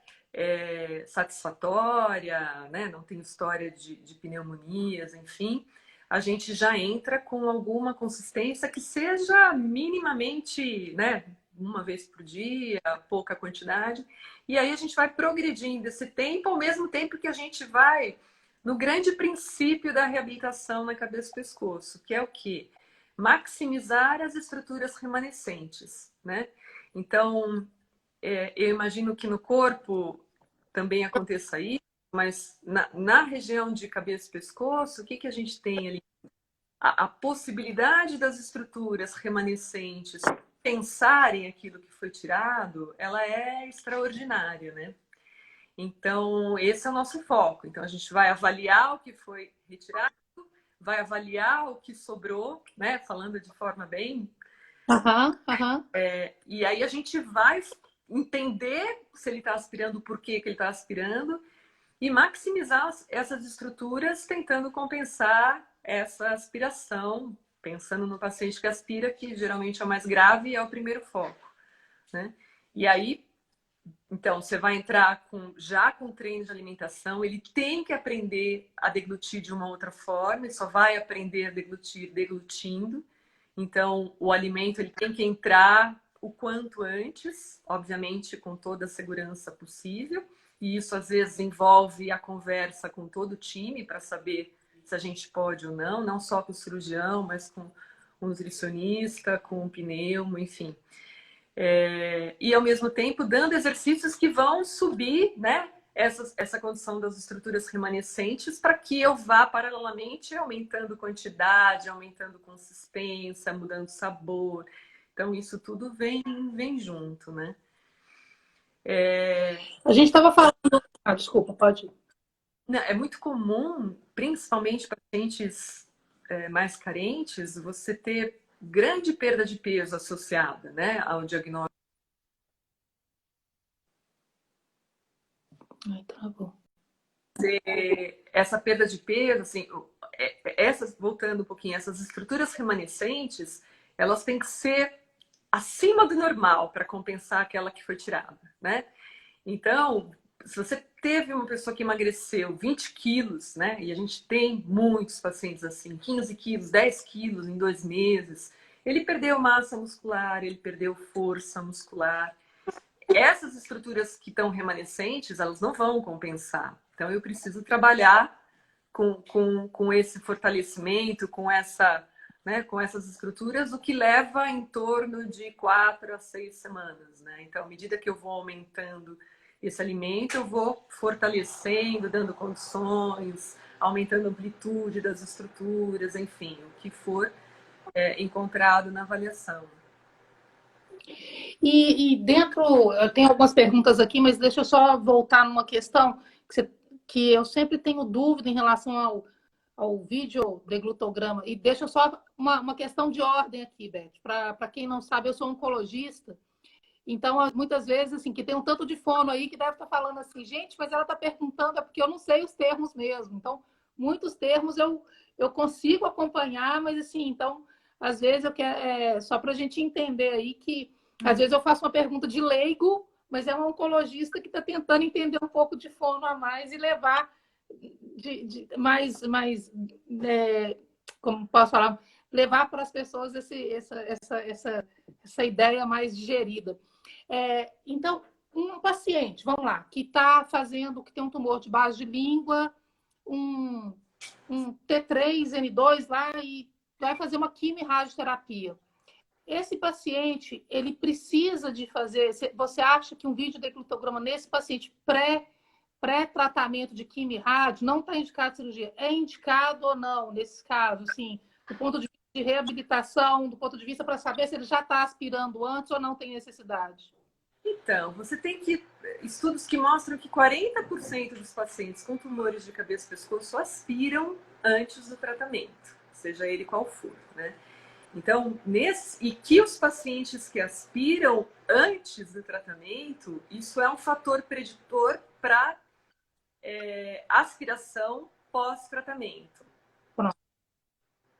satisfatória, né, não tem história de pneumonias, enfim, a gente já entra com alguma consistência que seja minimamente, né, uma vez por dia, pouca quantidade, e aí a gente vai progredindo esse tempo, ao mesmo tempo que a gente vai no grande princípio da reabilitação na cabeça e pescoço, que é o quê? Maximizar as estruturas remanescentes, né? Então, eu imagino que no corpo também aconteça isso, mas na região de cabeça e pescoço, o que, que a gente tem ali? A possibilidade das estruturas remanescentes pensarem aquilo que foi tirado, ela é extraordinária, né? Então, esse é o nosso foco. Então, a gente vai avaliar o que foi retirado, vai avaliar o que sobrou, né? Falando de forma bem. Aham, aham. E aí a gente vai entender se ele está aspirando, por que ele está aspirando, e maximizar essas estruturas tentando compensar essa aspiração, pensando no paciente que aspira, que geralmente é o mais grave e é o primeiro foco, né? E aí, então, você vai entrar já com treino de alimentação, ele tem que aprender a deglutir de uma outra forma, ele só vai aprender a deglutir deglutindo. Então, o alimento ele tem que entrar o quanto antes, obviamente com toda a segurança possível, e isso às vezes envolve a conversa com todo o time para saber se a gente pode ou não, não só com o cirurgião, mas com o nutricionista, com o pneumo, enfim. E ao mesmo tempo dando exercícios que vão subir, né, essa condição das estruturas remanescentes para que eu vá paralelamente aumentando quantidade, aumentando consistência, mudando sabor. Então isso tudo vem junto, né? A gente estava falando. Ah, desculpa, pode ir. É muito comum, principalmente pacientes mais carentes, você ter grande perda de peso associada, né, ao diagnóstico. Ai, travou. Essa perda de peso, assim, voltando um pouquinho, essas estruturas remanescentes, elas têm que ser acima do normal para compensar aquela que foi tirada, né? Então, se você teve uma pessoa que emagreceu 20 quilos, né? E a gente tem muitos pacientes assim, 15 quilos, 10 quilos em 2 meses, ele perdeu massa muscular, ele perdeu força muscular. Essas estruturas que estão remanescentes, elas não vão compensar. Então, eu preciso trabalhar com esse fortalecimento, né, com essas estruturas, o que leva em torno de 4 a 6 semanas. Né? Então, à medida que eu vou aumentando esse alimento, eu vou fortalecendo, dando condições, aumentando a amplitude das estruturas, enfim, o que for encontrado na avaliação. E dentro, eu tenho algumas perguntas aqui, mas deixa eu só voltar numa questão que eu sempre tenho dúvida em relação ao vídeo deglutograma. E deixa eu só uma questão de ordem aqui, Beth. Para quem não sabe, eu sou oncologista. Então, muitas vezes, assim, que tem um tanto de fono aí que deve estar falando assim, gente, mas ela está perguntando, é porque eu não sei os termos mesmo. Então, muitos termos eu consigo acompanhar, mas assim, então, às vezes eu quero, só para a gente entender aí que, às vezes eu faço uma pergunta de leigo, mas é um oncologista que está tentando entender um pouco de fono a mais e levar como posso falar, levar para as pessoas essa ideia mais digerida. Então, um paciente, vamos lá, que está fazendo, que tem um tumor de base de língua, um T3N2 lá e vai fazer uma quimio-radioterapia. Esse paciente, ele precisa de fazer... Você acha que um vídeo declutograma nesse paciente pré-tratamento de quimio-rádio não está indicado cirurgia? É indicado ou não, nesses casos, assim, do ponto de vista de reabilitação, do ponto de vista para saber se ele já está aspirando antes ou não tem necessidade? Então, você tem estudos que mostram que 40% dos pacientes com tumores de cabeça e pescoço aspiram antes do tratamento, seja ele qual for, né? Então, e que os pacientes que aspiram antes do tratamento, isso é um fator preditor para aspiração pós-tratamento.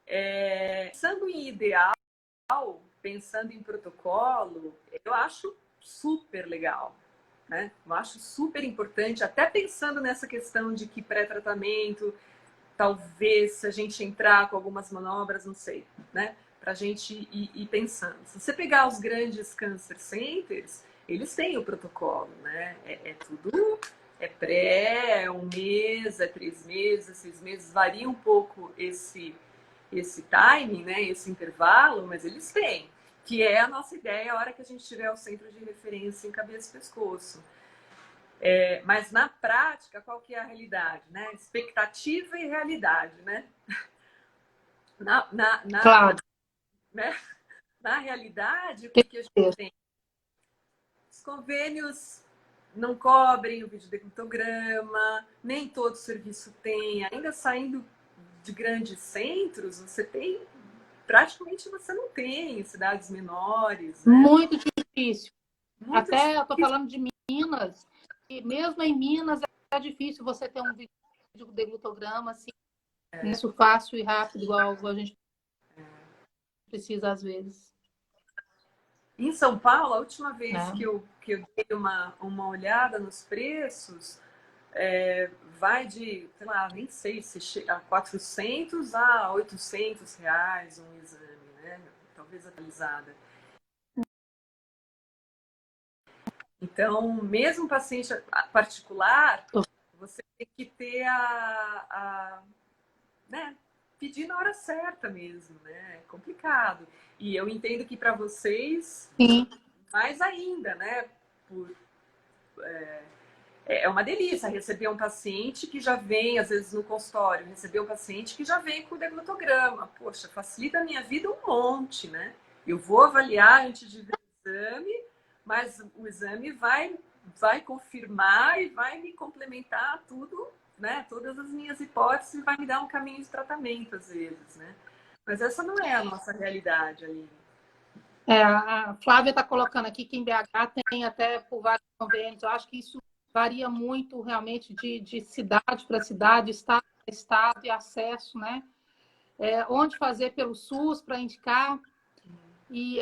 Pensando em ideal, pensando em protocolo, eu acho super legal, né? Eu acho super importante, até pensando nessa questão de que pré-tratamento, talvez se a gente entrar com algumas manobras, não sei, né? Para a gente ir pensando. Se você pegar os grandes cancer centers, eles têm o protocolo, né? Tudo, é pré, é 1 mês, é 3 meses, 6 meses, varia um pouco esse timing, né? Esse intervalo, mas eles têm. Que é a nossa ideia a hora que a gente tiver o centro de referência em cabeça e pescoço. Mas na prática, qual que é a realidade, né? Expectativa e realidade, né? Claro. Né? Na realidade, o que a gente tem? Os convênios não cobrem o videodeclutograma, nem todo serviço tem. Ainda saindo de grandes centros, você tem, praticamente você não tem em cidades menores, né? Muito difícil. Muito Até eu estou difícil. falando de Minas, e mesmo em Minas é difícil você ter um videodeglutograma assim, isso fácil e rápido, igual a gente precisa às vezes. Em São Paulo, a última vez Né? que eu dei uma olhada nos preços, vai de, sei lá, nem sei se chega a 400 a 800 reais um exame, né? Talvez atualizada. Então, mesmo paciente particular, você tem que ter né, pedir na hora certa mesmo, né? É complicado. E eu entendo que para vocês, Sim. mais ainda, né? É uma delícia receber um paciente que já vem, às vezes, no consultório, receber um paciente que já vem com o deglutograma. Poxa, facilita a minha vida um monte, né? Eu vou avaliar antes de ver o exame, mas o exame vai confirmar e vai me complementar tudo, né? Todas as minhas hipóteses e vai me dar um caminho de tratamento, às vezes, né? Mas essa não é a nossa realidade, Aline. A Flávia está colocando aqui que em BH tem até por vários convênios. Eu acho que isso varia muito realmente de cidade para cidade, estado para estado e acesso, né? Onde fazer pelo SUS para indicar. E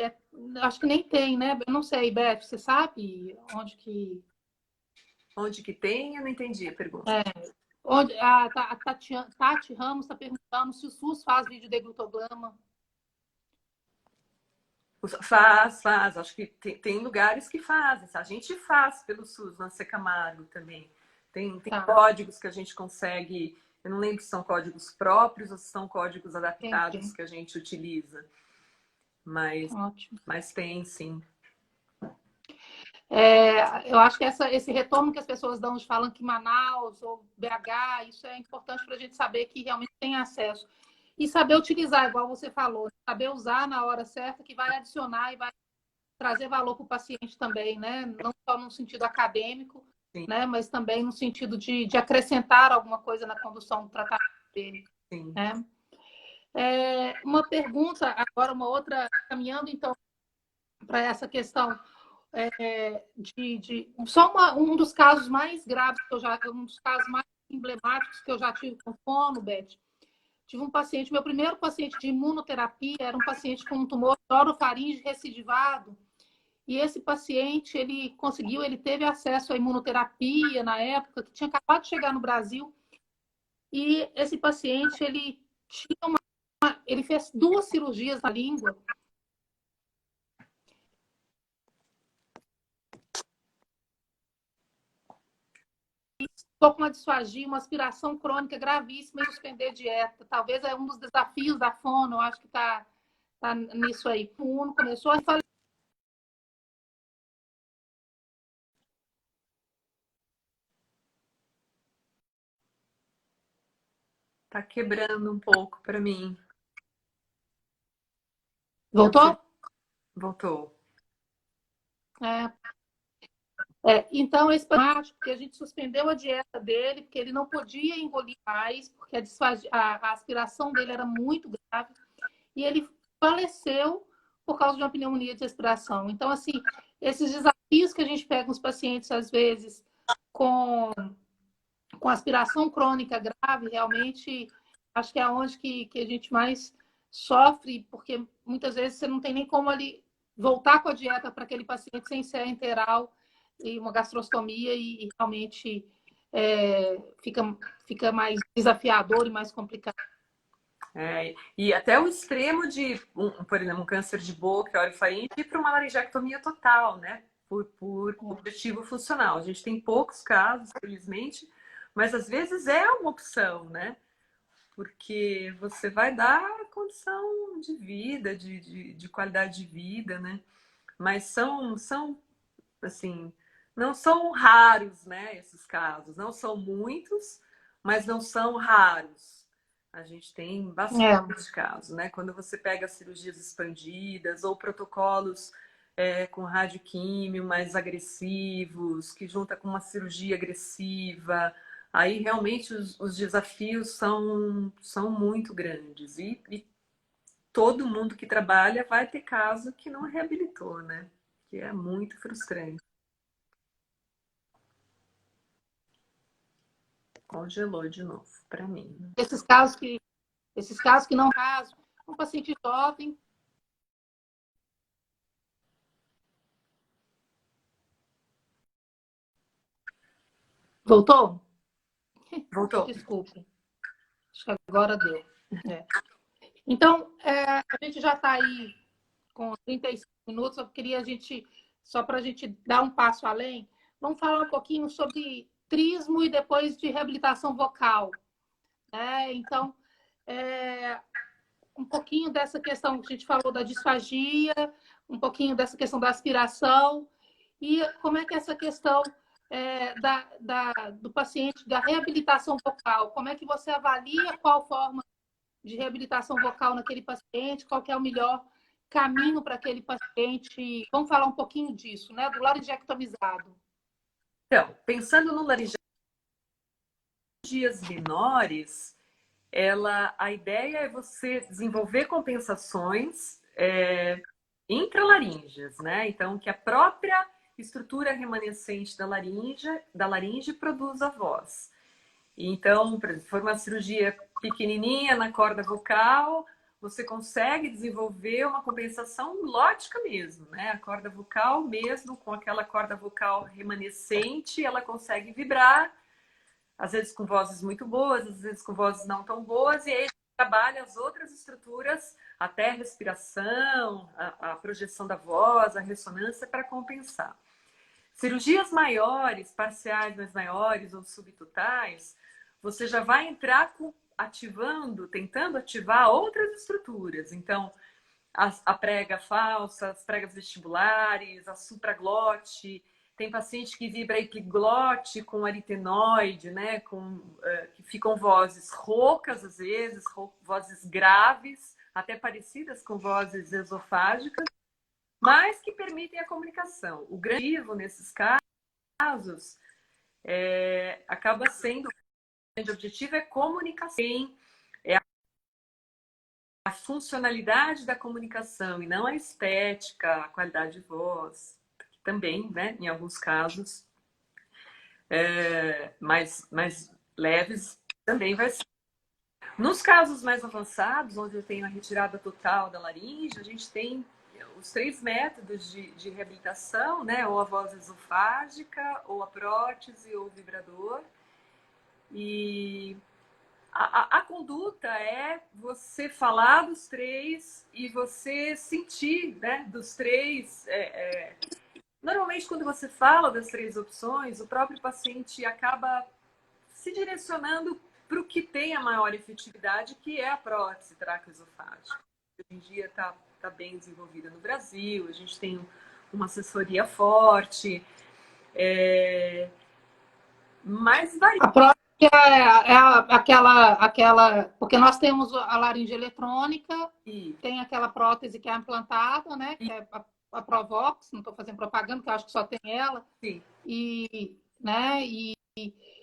acho que nem tem, né? Eu não sei, Beth, você sabe onde que. Onde que tem? Eu não entendi a pergunta. Onde, a Tati Ramos está perguntando se o SUS faz vídeo deglutograma. Faz. Acho que tem lugares que fazem. A gente faz pelo SUS, na Camargo também. Tem códigos que a gente consegue. Eu não lembro se são códigos próprios ou se são códigos adaptados que a gente utiliza. Mas tem, sim. Eu acho que esse retorno que as pessoas dão de falando que Manaus ou BH, isso é importante para a gente saber que realmente tem acesso. E saber utilizar, igual você falou, saber usar na hora certa, que vai adicionar e vai trazer valor para o paciente também, né? Não só no sentido acadêmico, né? Mas também no sentido de acrescentar alguma coisa na condução do tratamento dele. Sim. Né? Uma pergunta, agora uma outra, caminhando então para essa questão só um dos casos mais graves que um dos casos mais emblemáticos que eu já tive com fono, Beth. Tive um paciente, meu primeiro paciente de imunoterapia era um paciente com um tumor orofaringe recidivado. E esse paciente, ele teve acesso à imunoterapia na época, que tinha acabado de chegar no Brasil. E esse paciente, ele fez 2 cirurgias na língua. Estou com uma disfagia, uma aspiração crônica gravíssima e suspender dieta. Talvez é um dos desafios da fono, eu acho que está nisso aí. O Uno começou a falar. Tá quebrando um pouco para mim. Voltou? Voltou. Então, esse paciente, porque a gente suspendeu a dieta dele, porque ele não podia engolir mais, porque a aspiração dele era muito grave, e ele faleceu por causa de uma pneumonia de respiração. Então, assim, esses desafios que a gente pega nos pacientes, às vezes, com aspiração crônica grave, realmente, acho que é onde que a gente mais sofre porque muitas vezes você não tem nem como ali voltar com a dieta para aquele paciente sem ser enteral e uma gastrostomia e realmente fica mais desafiador e mais complicado. E até o extremo de, por exemplo, um câncer de boca, orofaringe, ir para uma laringectomia total, né? Por objetivo funcional. A gente tem poucos casos, felizmente, mas às vezes é uma opção, né? Porque você vai dar condição de vida, de qualidade de vida, né? Mas são assim, não são raros, né, esses casos. Não são muitos, mas não são raros. A gente tem bastante casos, né? Quando você pega cirurgias expandidas ou protocolos com radioquímio mais agressivos, que junta com uma cirurgia agressiva, aí realmente os desafios são muito grandes. E todo mundo que trabalha vai ter caso que não reabilitou, né? Que é muito frustrante. Congelou de novo para mim. Esses casos que não caso, um paciente jovem. Voltou? Voltou. Desculpe. Acho que agora deu. Então, a gente já está aí com 35 minutos. Eu queria só para a gente dar um passo além, vamos falar um pouquinho sobre trismo e depois de reabilitação vocal. Então, um pouquinho dessa questão que a gente falou da disfagia, um pouquinho dessa questão da aspiração e como é que essa questão do paciente, da reabilitação vocal, como é que você avalia qual forma de reabilitação vocal naquele paciente, qual que é o melhor caminho para aquele paciente. Vamos falar um pouquinho disso, né? Do laringectomizado. Então, pensando no laringias menores, a ideia é você desenvolver compensações intralaríngeas, né? Então, que a própria estrutura remanescente da laringe produza voz. Então, por exemplo, se for uma cirurgia pequenininha na corda vocal, você consegue desenvolver uma compensação lógica mesmo, né? A corda vocal mesmo, com aquela corda vocal remanescente, ela consegue vibrar, às vezes com vozes muito boas, às vezes com vozes não tão boas, e aí a gente trabalha as outras estruturas, até a respiração, a projeção da voz, a ressonância, para compensar. Cirurgias maiores, parciais mais maiores ou subtotais, você já vai entrar tentando ativar outras estruturas. Então, a prega falsa, as pregas vestibulares, a supraglote. Tem paciente que vibra epiglote com aritenoide, né? Que ficam vozes roucas, às vezes, vozes graves, até parecidas com vozes esofágicas, mas que permitem a comunicação. O grande objetivo nesses casos acaba sendo, o grande objetivo é comunicação, é a funcionalidade da comunicação e não a estética, a qualidade de voz, que também, né, em alguns casos mais leves, também vai ser. Nos casos mais avançados, onde eu tenho a retirada total da laringe, a gente tem os 3 métodos de reabilitação, né? Ou a voz esofágica, ou a prótese, ou o vibrador. E a conduta é você falar dos 3 e você sentir, né? Dos 3. Normalmente, quando você fala das 3 opções, o próprio paciente acaba se direcionando para o que tem a maior efetividade, que é a prótese traqueoesofágica. Hoje em dia está bem desenvolvida no Brasil, a gente tem uma assessoria forte, mas varia. A prótese aquela... Porque nós temos a laringe eletrônica, tem aquela prótese que é implantada, né? Que é a Provox, não estou fazendo propaganda, porque eu acho que só tem ela. Sim.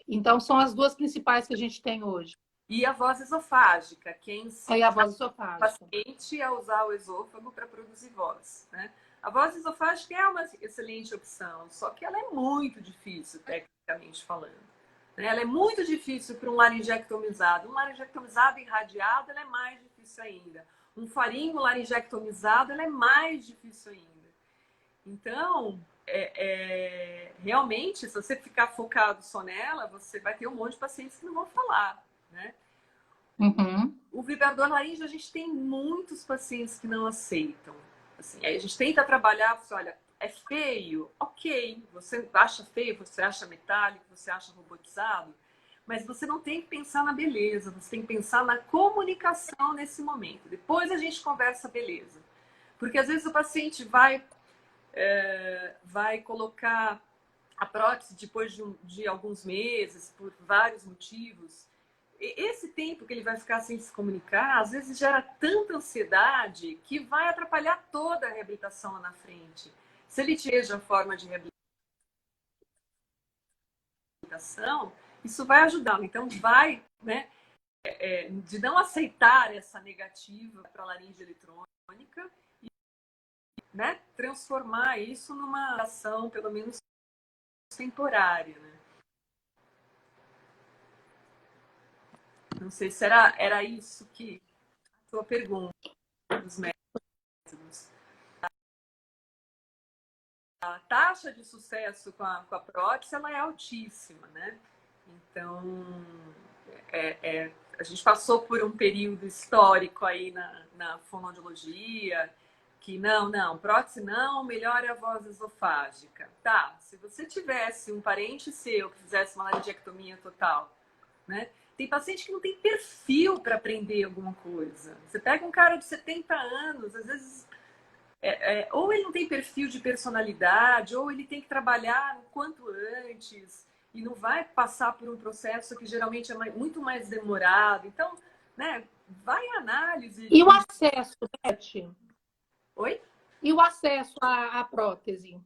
Então, são as 2 principais que a gente tem hoje. E a voz esofágica, que ensina a voz esofágica. o paciente a usar o esôfago para produzir voz, né? A voz esofágica é uma excelente opção, só que ela é muito difícil, tecnicamente falando. Ela é muito difícil para um laringectomizado. Um laringectomizado irradiado, ela é mais difícil ainda. um faringo laringectomizado, ela é mais difícil ainda. Então, realmente, se você ficar focado só nela, você vai ter um monte de pacientes que não vão falar, né? Uhum. O vibrador laríngeo, a gente tem muitos pacientes que não aceitam. Assim, aí a gente tenta trabalhar, você olha, é feio? Ok. Você acha feio, você acha metálico, você acha robotizado, mas você não tem que pensar na beleza, você tem que pensar na comunicação nesse momento. Depois a gente conversa beleza. Porque às vezes o paciente vai colocar a prótese depois de alguns meses, por vários motivos. Esse tempo que ele vai ficar sem se comunicar, às vezes gera tanta ansiedade que vai atrapalhar toda a reabilitação lá na frente. Se ele tiver a forma de reabilitação, isso vai ajudá-lo. Então, vai, né, de não aceitar essa negativa para a laringe eletrônica e, né, transformar isso numa ação, pelo menos temporária, né? Não sei se era isso que a sua pergunta dos métodos. A taxa de sucesso com a prótese ela é altíssima, né? Então, a gente passou por um período histórico aí na fonoaudiologia, que não, prótese não, melhora a voz esofágica. Tá, se você tivesse um parente seu que fizesse uma laringectomia total, né? Tem paciente que não tem perfil para aprender alguma coisa. Você pega um cara de 70 anos, às vezes ou ele não tem perfil de personalidade, ou ele tem que trabalhar o quanto antes e não vai passar por um processo que geralmente é muito mais demorado. Então, né, vai análise E o de... acesso, Beth? Oi? E o acesso à prótese?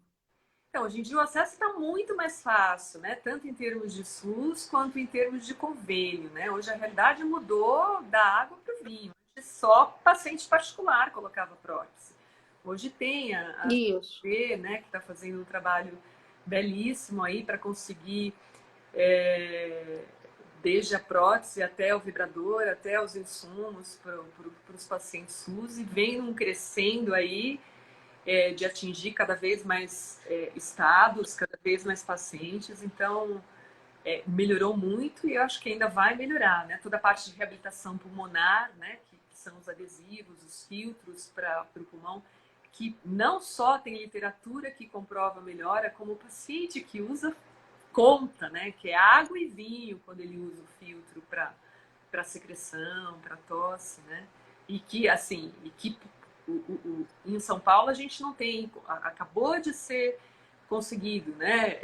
Então, hoje em dia o acesso está muito mais fácil, né? Tanto em termos de SUS quanto em termos de convênio, né? Hoje a realidade mudou da água para o vinho. Antes só paciente particular colocava prótese. Hoje tem a Isso. CB, né, que está fazendo um trabalho belíssimo aí para conseguir, desde a prótese até o vibrador, até os insumos para os pacientes SUS, e vem um crescendo aí de atingir cada vez mais estados, cada vez mais pacientes. Então, melhorou muito e eu acho que ainda vai melhorar, né? Toda a parte de reabilitação pulmonar, né? Que são os adesivos, os filtros para o pulmão, que não só tem literatura que comprova melhora, como o paciente que usa conta, né? Que é água e vinho quando ele usa o filtro para secreção, para tosse, né? E que, assim, em São Paulo a gente não tem, acabou de ser conseguido, né?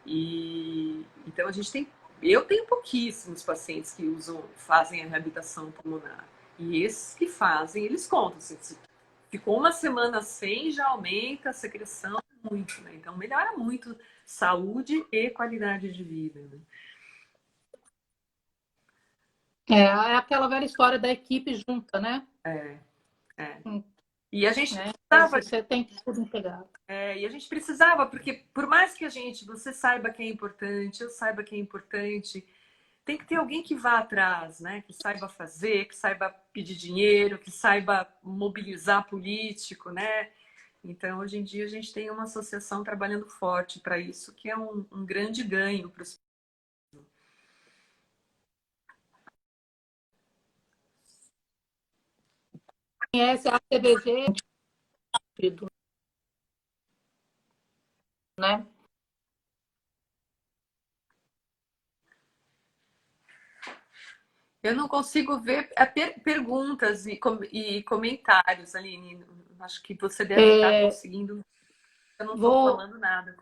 E então a gente tem, eu tenho pouquíssimos pacientes que fazem a reabilitação pulmonar. E esses que fazem, eles contam. Se ficou uma semana sem, já aumenta a secreção muito, né? Então melhora muito saúde e qualidade de vida, né? É aquela velha história da equipe junta, né? É, é. Hum, E a gente né? precisava, Você tem tudo integrado. porque por mais que você saiba que é importante, eu saiba que é importante, tem que ter alguém que vá atrás, né? Que saiba fazer, que saiba pedir dinheiro, que saiba mobilizar político, né? Então, hoje em dia, a gente tem uma associação trabalhando forte para isso, que é um grande ganho para os... Conhece a CBG, né? Eu não consigo ver perguntas e comentários, Aline. Acho que você deve estar É, conseguindo. Eu não estou vou falando nada.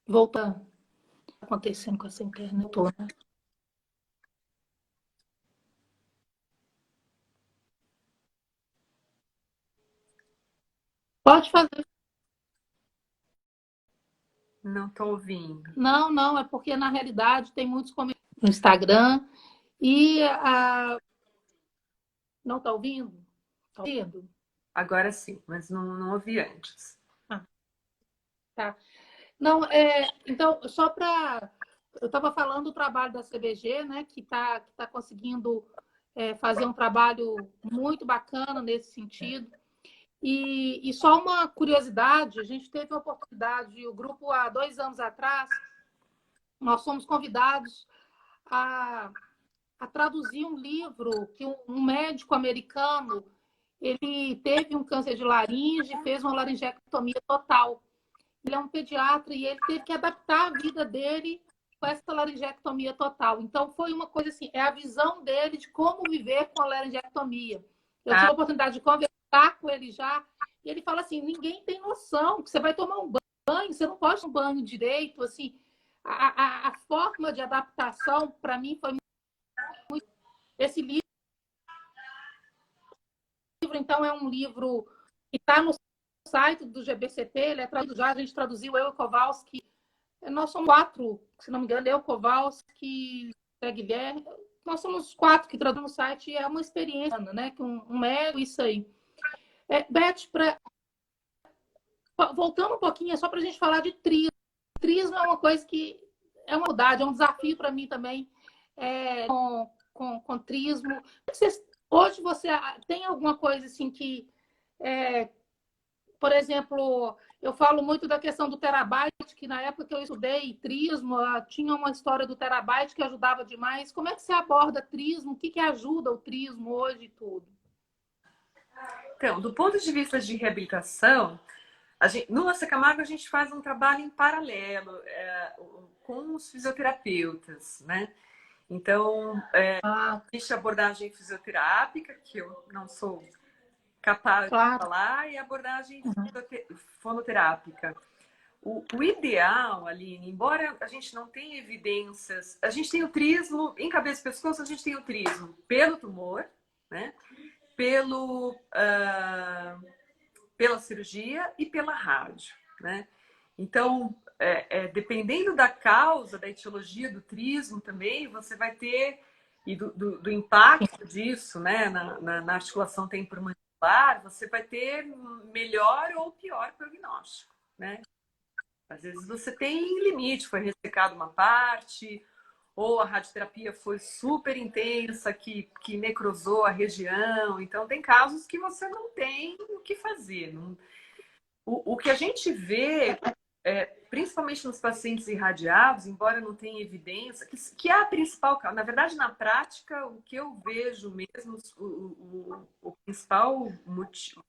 voltar acontecendo com essa internet toda. Pode fazer. Não estou ouvindo. Não, não, é porque na realidade tem muitos comentários no Instagram e não está ouvindo? Está ouvindo? Agora sim, mas não ouvi antes. Ah, tá. Não, então, só para. Eu estava falando do trabalho da CBG, né, que tá conseguindo fazer um trabalho muito bacana nesse sentido. E só uma curiosidade, a gente teve a oportunidade, o grupo há 2 anos atrás, nós fomos convidados a, a traduzir um livro que um médico americano, ele teve um câncer de laringe, fez uma laringectomia total. Ele é um pediatra e ele teve que adaptar a vida dele com essa laringectomia total. Então, foi uma coisa assim, é a visão dele de como viver com a laringectomia. Eu tive a oportunidade de conversar com ele já, e ele fala assim, ninguém tem noção que você vai tomar um banho, você não pode tomar um banho direito, assim. A forma de adaptação, para mim, foi muito... Esse livro, então, é um livro que está no site do GBCP, ele é traduzido já, a gente traduziu, eu e o Kowalski. Nós somos 4, se não me engano, eu, Kowalski, Guilherme, nós somos 4 que traduzimos no site, e é uma experiência, né? Que um médico, isso aí. Beth, voltando um pouquinho, é só para a gente falar de trismo. Trismo é uma coisa que é uma mudade, é um desafio para mim também, com trismo. Hoje você tem alguma coisa assim que, por exemplo, eu falo muito da questão do terabyte, que na época que eu estudei trismo, tinha uma história do terabyte que ajudava demais. Como é que você aborda trismo? O que ajuda o trismo hoje e tudo? Então, do ponto de vista de reabilitação, no Nossa Camargo a gente faz um trabalho em paralelo com os fisioterapeutas, né? Então, existe a abordagem fisioterápica, que eu não sou capaz de falar, e a abordagem fonoterápica. O ideal, Aline, embora a gente não tenha evidências, a gente tem o trismo, em cabeça e pescoço, a gente tem o trismo pelo tumor, né? Pela cirurgia e pela rádio, né? Então, dependendo da causa, da etiologia do trismo também, você vai ter, e do impacto disso, né, na articulação temporomandibular, você vai ter melhor ou pior prognóstico, né? Às vezes você tem limite, foi ressecado uma parte, ou a radioterapia foi super intensa, que necrosou a região. Então, tem casos que você não tem o que fazer. O que a gente vê, principalmente nos pacientes irradiados, embora não tenha evidência, que é a principal causa. Na verdade, na prática, o que eu vejo mesmo, o principal motivo,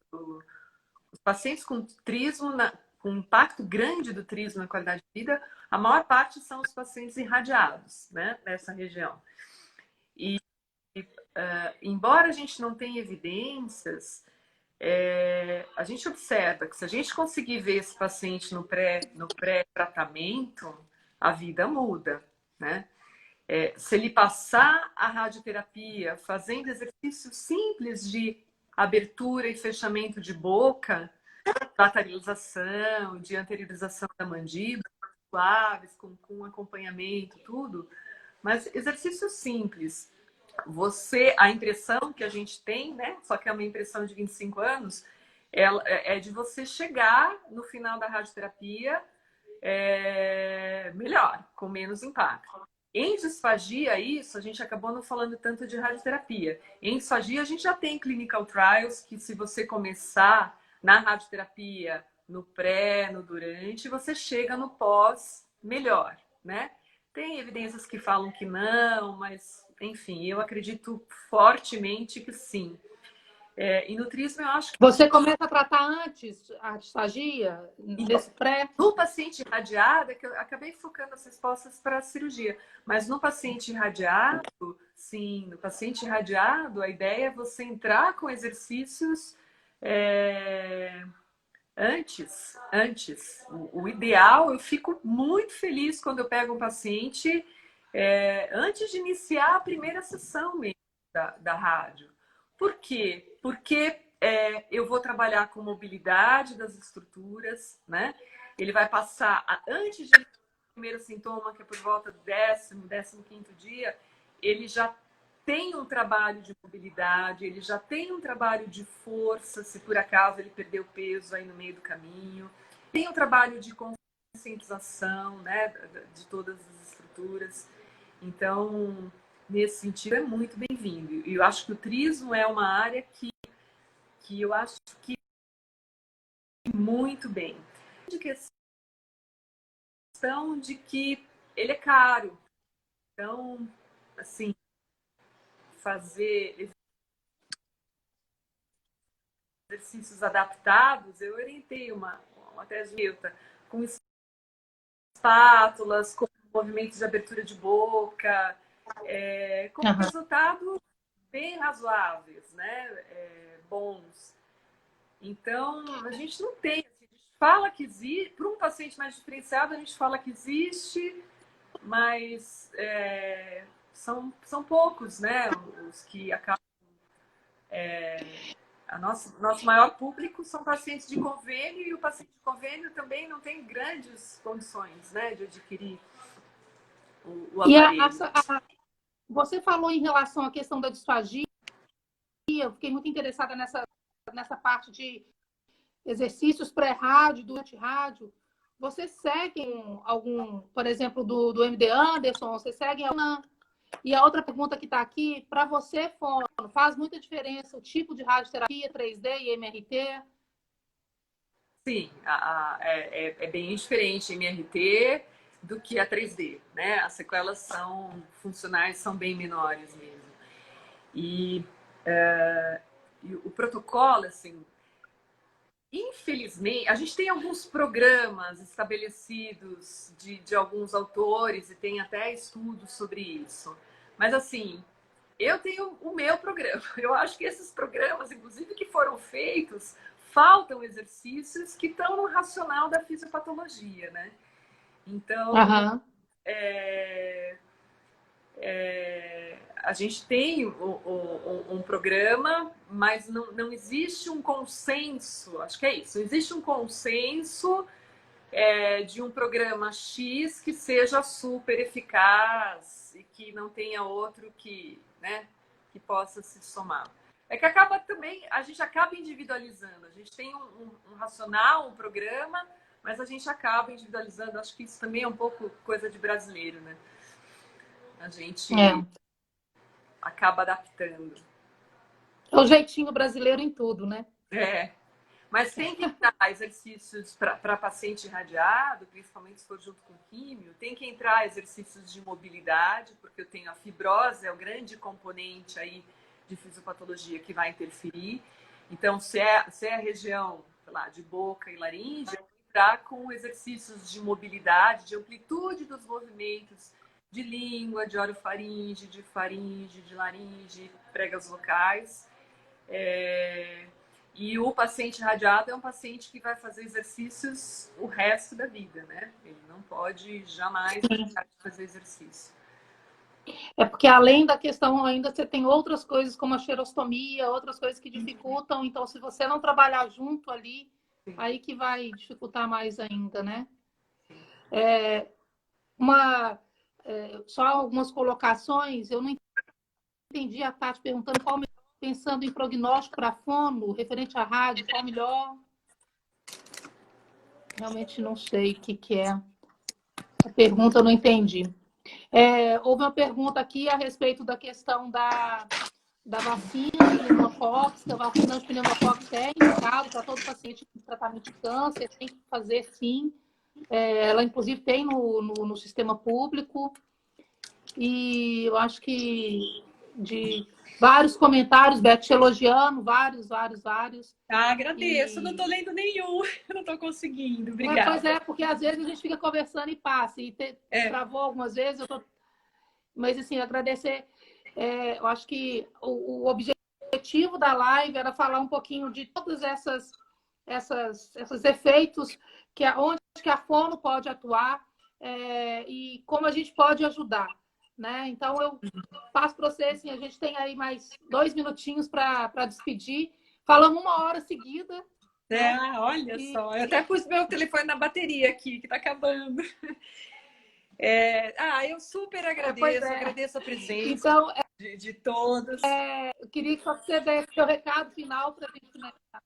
os pacientes com trismo, com impacto grande do trismo na qualidade de vida, a maior parte são os pacientes irradiados, né, nessa região. E, embora a gente não tenha evidências, a gente observa que se a gente conseguir ver esse paciente no pré-tratamento, a vida muda, né? Se ele passar a radioterapia fazendo exercícios simples de abertura e fechamento de boca, lateralização, de anteriorização da mandíbula, suaves, com acompanhamento, tudo, mas exercícios simples. A impressão que a gente tem, né? Só que é uma impressão de 25 anos, é de você chegar no final da radioterapia melhor, com menos impacto. Em disfagia, isso, a gente acabou não falando tanto de radioterapia. Em disfagia, a gente já tem clinical trials que, se você começar na radioterapia, no pré, no durante, você chega no pós melhor, né? Tem evidências que falam que não, mas, enfim, eu acredito fortemente que sim. E no trismo, eu acho que... Você começa a tratar antes a disfagia, nesse pré? No paciente irradiado, é que eu acabei focando as respostas para a cirurgia, mas no paciente irradiado, sim, no paciente irradiado, a ideia é você entrar com exercícios antes. O ideal, eu fico muito feliz quando eu pego um paciente antes de iniciar a primeira sessão mesmo da rádio. Por quê? Porque eu vou trabalhar com mobilidade das estruturas, né? Ele vai passar, antes de o primeiro sintoma, que é por volta do 15º dia, ele já tem um trabalho de mobilidade, ele já tem um trabalho de força, se por acaso ele perdeu peso aí no meio do caminho, tem um trabalho de conscientização, né, de todas as estruturas. Então, nesse sentido, é muito bem-vindo. E eu acho que o turismo é uma área que eu acho que muito bem. De questão de que ele é caro. Então, assim, fazer exercícios adaptados, eu orientei uma terapeuta com espátulas, com movimentos de abertura de boca, com resultados bem razoáveis, né? Bons. Então, a gente não tem. Assim, a gente fala que existe, para um paciente mais diferenciado, a gente fala que existe, mas são poucos, né? Os que acabam. Nosso maior público são pacientes de convênio, e o paciente de convênio também não tem grandes condições, né, de adquirir o E aparelho. você falou em relação à questão da disfagia, eu fiquei muito interessada nessa parte de exercícios pré-rádio, durante rádio. Você segue algum, por exemplo, do MD Anderson? Você segue alguma? E a outra pergunta que está aqui, para você, fono, faz muita diferença o tipo de radioterapia 3D e MRT? Sim, é bem diferente MRT do que a 3D, né? As sequelas funcionais são bem menores mesmo. E o protocolo, assim, infelizmente, a gente tem alguns programas estabelecidos de alguns autores e tem até estudos sobre isso. Mas, assim, eu tenho o meu programa. Eu acho que esses programas, inclusive que foram feitos, faltam exercícios que estão no racional da fisiopatologia, né? Então, a gente tem um programa, mas não existe um consenso, acho que é isso, não existe um consenso de um programa X que seja super eficaz e que não tenha outro né, que possa se somar. É que acaba também, a gente acaba individualizando, a gente tem um racional, um programa, mas a gente acaba individualizando, acho que isso também é um pouco coisa de brasileiro, né? A gente acaba adaptando. É o jeitinho brasileiro em tudo, né? Mas tem que entrar exercícios para paciente irradiado, principalmente se for junto com químio, tem que entrar exercícios de mobilidade, porque eu tenho a fibrose, é o grande componente aí de fisiopatologia que vai interferir. Então, se é a região, sei lá, de boca e laringe, entrar com exercícios de mobilidade, de amplitude dos movimentos de língua, de orofaringe, de laringe, pregas vocais. E o paciente irradiado é um paciente que vai fazer exercícios o resto da vida, né? Ele não pode jamais deixar de fazer exercício. É porque além da questão ainda você tem outras coisas como a xerostomia, outras coisas que dificultam. Então, se você não trabalhar junto ali, aí que vai dificultar mais ainda, né? Só algumas colocações. Eu não entendi a Tati perguntando pensando em prognóstico para fono, referente à rádio, qual melhor? Realmente não sei o que é. A pergunta eu não entendi. Houve uma pergunta aqui a respeito da questão da vacina de pneumococcus, que a vacina de pneumococcus é indicada para todo paciente com tratamento de câncer, tem que fazer sim. Ela, inclusive, tem no sistema público. E eu acho que de vários comentários, Beth, te elogiando, vários. Agradeço, não estou lendo nenhum, não estou conseguindo, obrigada. Pois é, porque às vezes a gente fica conversando e passa, e travou algumas vezes, mas assim, agradecer, eu acho que o objetivo da live era falar um pouquinho de todos esses efeitos, onde que a fono pode atuar e como a gente pode ajudar. Né? Então, eu passo para você, assim, a gente tem aí mais 2 minutinhos para despedir. Falamos 1 hora seguida. Olha só, eu até pus meu telefone na bateria aqui, que está acabando. Eu super agradeço, agradeço a presença então, de todos. Eu queria que você desse seu recado final para a gente começar.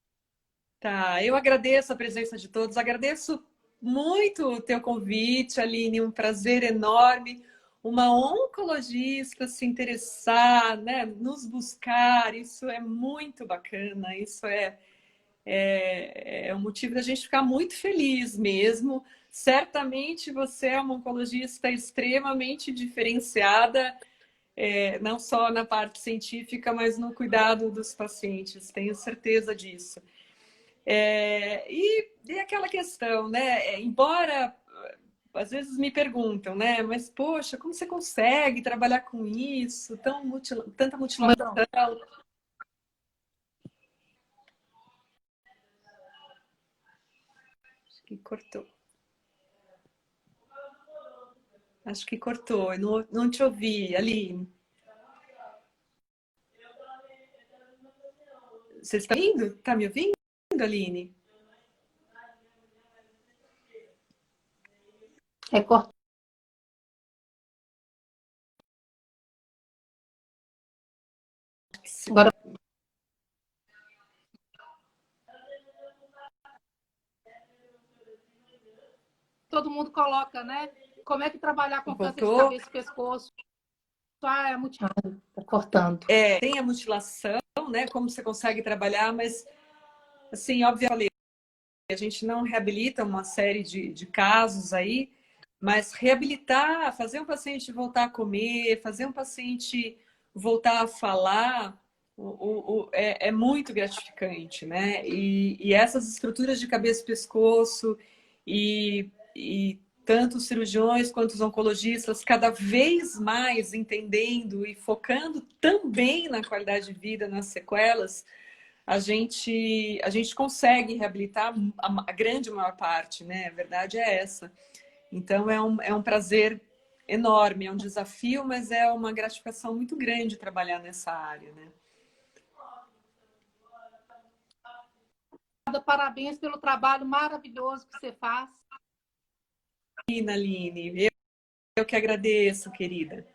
Tá, eu agradeço a presença de todos, agradeço muito o teu convite, Aline, um prazer enorme. uma oncologista se interessar, né, nos buscar, isso é muito bacana, isso é um motivo da gente ficar muito feliz mesmo. Certamente você é uma oncologista extremamente diferenciada, não só na parte científica, mas no cuidado dos pacientes, tenho certeza disso. E aquela questão, né? Embora às vezes me perguntam, né? Mas poxa, como você consegue trabalhar com isso? Tanta mutilação. Acho que cortou. Acho que cortou. Eu não te ouvi, Aline. Você está indo? Tá me ouvindo, Aline? É cortar. Agora todo mundo coloca, né? Como é que trabalhar com câncer de cabeça e pescoço? Ah, é mutilado, tá cortando. Tem a mutilação, né? Como você consegue trabalhar, mas assim, obviamente, a gente não reabilita uma série de casos aí, mas reabilitar, fazer um paciente voltar a comer, fazer um paciente voltar a falar, é muito gratificante, né? E essas estruturas de cabeça e pescoço e tanto os cirurgiões quanto os oncologistas cada vez mais entendendo e focando também na qualidade de vida, nas sequelas, a gente consegue reabilitar a grande maior parte, né? A verdade é essa. Então é um prazer enorme, é um desafio, mas é uma gratificação muito grande trabalhar nessa área, né? Parabéns pelo trabalho maravilhoso que você faz. Aline, eu que agradeço, querida.